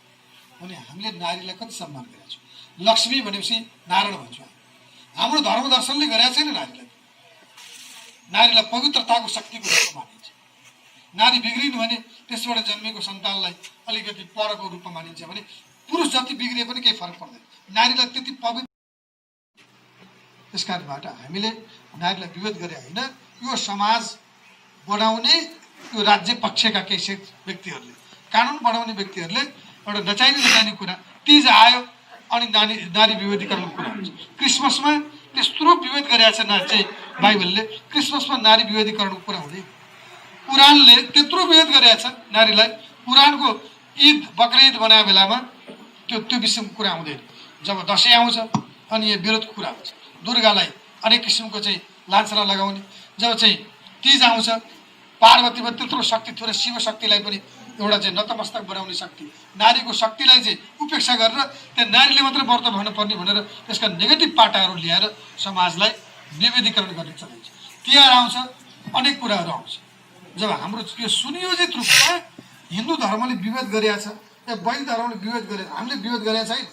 भने हामीले नारीलाई कति सम्मान गरेका छौँ। लक्ष्मी भनेपछि नारायण भन्छौँ, हाम्रो धर्म दर्शनले गरेका छैन नारीलाई। नारीलाई पवित्रताको शक्तिको रूपमा मानिन्छ। नारी बिग्रिनु भने त्यसबाट जन्मेको सन्तानलाई अलिकति परको रूपमा मानिन्छ भने पुरुष जति बिग्रिए पनि केही फरक पर्दैन। नारीलाई त्यति पवित्र। त्यस कारणबाट हामीले नारीलाई विभेद गरे होइन, यो समाज बढाउने यो राज्य पक्षका केही व्यक्तिहरूले, कानुन बढाउने व्यक्तिहरूले एउटा नचाहिने कुरा, तीज आयो अनि नारी विभेदीकरणको कुरा हुन्छ। क्रिसमसमा त्यत्रो विभेद गरेका छ चाहिँ बाइबलले, क्रिसमसमा नारी विभेदीकरणको कुरा हुँदैन। कुरानले त्यत्रो विभेद गरेका छ नारीलाई, कुरानको ईद बकरिद बनाए बेलामा त्यो किसिमको कुरा हुँदैन। जब दसैँ आउँछ अनि यो विरोधको कुरा हुन्छ। दुर्गालाई अनेक किसिमको चाहिँ लान्छना लगाउने, जब चाहिँ तीज आउँछ पार्वतीमा त्यत्रो शक्ति थियो र शिव शक्तिलाई पनि एउटा चाहिँ नतमस्तक बनाउने शक्ति, नारीको शक्तिलाई चाहिँ उपेक्षा गरेर त्यहाँ नारीले मात्र व्रत भन्नुपर्ने भनेर त्यसका नेगेटिभ पाटाहरू ल्याएर समाजलाई विभेदीकरण गर्ने चलाइन्छ। तिहार आउँछ, अनेक कुराहरू आउँछ। जब हाम्रो यो सुनियोजित रूपमा हिन्दू धर्मले विभेद गरेका छ या बौद्ध धर्मले विभेद गरे, हामीले विभेद गरेका छैन।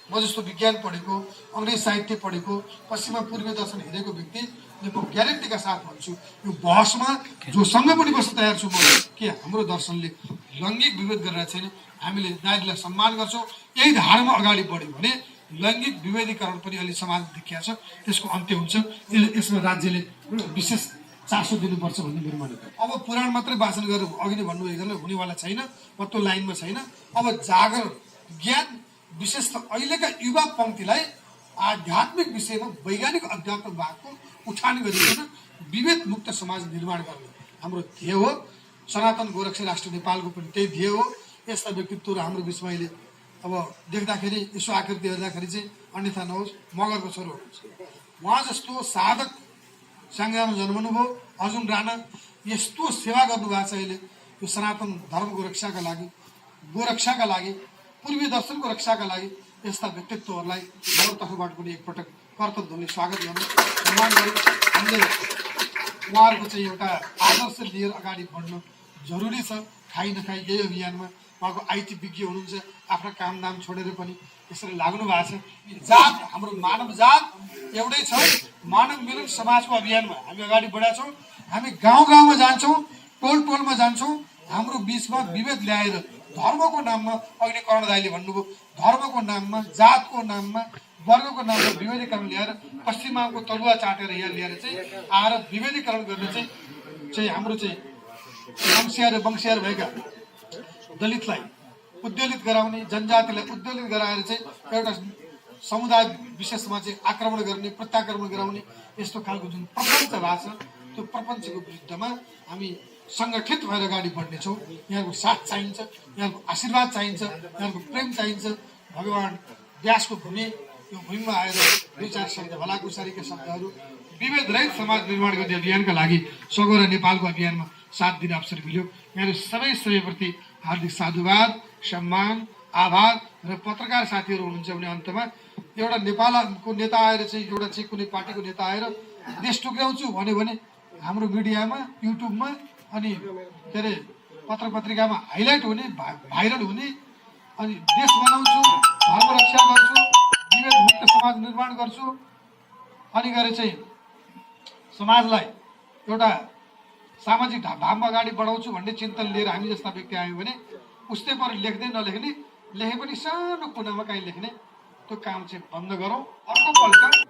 म जस्तो विज्ञान पढेको, अङ्ग्रेजी साहित्य पढेको, पश्चिमा पूर्वीय दर्शन हेरेको व्यक्तिले म ग्यारेन्टीका साथ भन्छु, यो बहसमा जोसँग पनि बस्न तयार छु म कि हाम्रो दर्शनले लैङ्गिक विभेद गरेर छैन। हामीले नारीलाई सम्मान गर्छौँ। यही धारमा अगाडि बढ्यो भने लैङ्गिक विभेदीकरण पनि अहिले समाज देखिएको छ, त्यसको अन्त्य हुन्छ। यसमा राज्यले विशेष चासो दिनुपर्छ भन्ने मेरो मान्यता। अब पुराण मात्रै वाचन गरेर अघि नै भन्नुभएको हुनेवाला छैन, म त्यो लाइनमा छैन। अब जागर ज्ञान विशेष त अहिलेका युवा पङ्क्तिलाई आध्यात्मिक विषयमा वैज्ञानिक अध्यात्मवादको उठान गरिकन विभेद मुक्त समाज निर्माण गर्ने हाम्रो ध्येय हो। सनातन गोरक्षा राष्ट्र नेपालको पनि त्यही ध्येय हो। यस्ता व्यक्तित्वहरू हाम्रो बिचमा अहिले अब देख्दाखेरि यसो आकृति हेर्दाखेरि चाहिँ अन्यथा नहोस्, मगरको छोरो हुनुहुन्छ। उहाँ जस्तो साधक सङ्ग्राममा जन्मनुभयो। अर्जुन राणा यस्तो सेवा गर्नुभएको छ अहिले यो सनातन धर्मको रक्षाका लागि, गोरक्षाका लागि, पूर्वीय दर्शनको रक्षाका लागि। यस्ता व्यक्तित्वहरूलाई हाम्रो तर्फबाट पनि एकपटक कर्तव्यले स्वागत गर्नु, सम्मान गर्नु। हामीले उहाँहरूको चाहिँ एउटा आदर्श लिएर अगाडि बढ्नु जरुरी छ। खाइ नखाइ यही अभियानमा उहाँको आइटी विज्ञ हुनुहुन्छ, आफ्ना कामदाम छोडेर पनि यसरी लाग्नु भएको छ। जात हाम्रो मानव जात एउटै छ। मानव मिलन समाजको अभियानमा हामी अगाडि बढेका छौँ। हामी गाउँ गाउँमा जान्छौँ, टोल टोलमा जान्छौँ। हाम्रो बिचमा विभेद ल्याएर धर्मको नाममा, अघि नै कर्ण दाइले भन्नुभयो, धर्मको नाममा, जातको नाममा, वर्गको नाममा विभेदीकरण ल्याएर पश्चिमाको तलुवा चाटेर यहाँ ल्याएर चाहिँ आएर विभेदीकरण गर्ने चाहिँ हाम्रो चाहिँ वंशियार भएका दलितलाई उद्वेलित गराउने, जनजातिलाई उद्वेलित गराएर चाहिँ एउटा समुदाय विशेषमा चाहिँ आक्रमण गर्ने, प्रत्याक्रमण गराउने यस्तो खालको जुन प्रपञ्च भएको छ, त्यो प्रपञ्चको विरुद्धमा हामी सङ्गठित भएर अगाडि बढ्नेछौँ। यहाँको साथ चाहिन्छ, यहाँको आशीर्वाद चाहिन्छ, यहाँको प्रेम चाहिन्छ। भगवान् व्यासको भूमि, यो भूमिमा आएर दुई चार शब्द भलाकुसारीका शब्दहरू विभेद रहित समाज निर्माण गर्ने अभियानका लागि सगौरा नेपालको अभियानमा साथ दिने अवसर मिल्यो। यहाँहरू सबैप्रति हार्दिक साधुवाद, सम्मान, आभार। र पत्रकार साथीहरू हुनुहुन्छ भने अन्तमा एउटा नेपालको नेता आएर चाहिँ एउटा चाहिँ कुनै पार्टीको नेता आएर देश टुक्राउँछु भन्यो भने हाम्रो मिडियामा, युट्युबमा अनि के अरे पत्र पत्रिकामा हाइलाइट हुने, भाइरल हुने, अनि देश बनाउँछु, धर्म रक्षा गर्छु, विभेद मुक्त समाज निर्माण गर्छु, अनि गएर चाहिँ समाजलाई एउटा सामाजिक भावमा अगाडि बढाउँछु भन्ने चिन्तन लिएर हामी जस्ता व्यक्ति आयो भने उस्तै पर लेख्दै नलेख्ने, लेखे पनि सानो कुनामा कहीँ लेख्ने, त्यो काम चाहिँ बन्द गरौँ। अर्कोपल्ट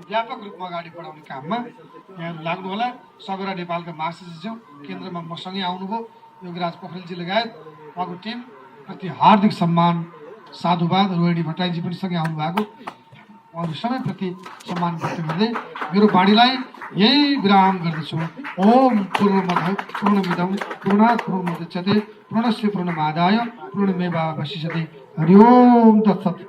व्यापक रूपमा अगाडि बढाउने काममा यहाँहरू लाग्नु होला। सगौरा नेपालका महासचिव केन्द्रमा मसँगै आउनुभयो, योगराज पोखरेलजी लगायत उहाँको टिम प्रति हार्दिक सम्मान, साधुवाद। रोहिणी भट्टराईजी पनि सँगै आउनु भएको, उहाँहरू सबैप्रति सम्मान व्यक्त गर्दै मेरो बाणीलाई यही विराम गर्दछु। ओम पूर्णमदः पूर्णमिदं पूर्णात् पूर्णमुदच्यते पूर्णस्य पूर्णमादाय पूर्णमेवावशिष्यते। हरि ओम तत्सत्।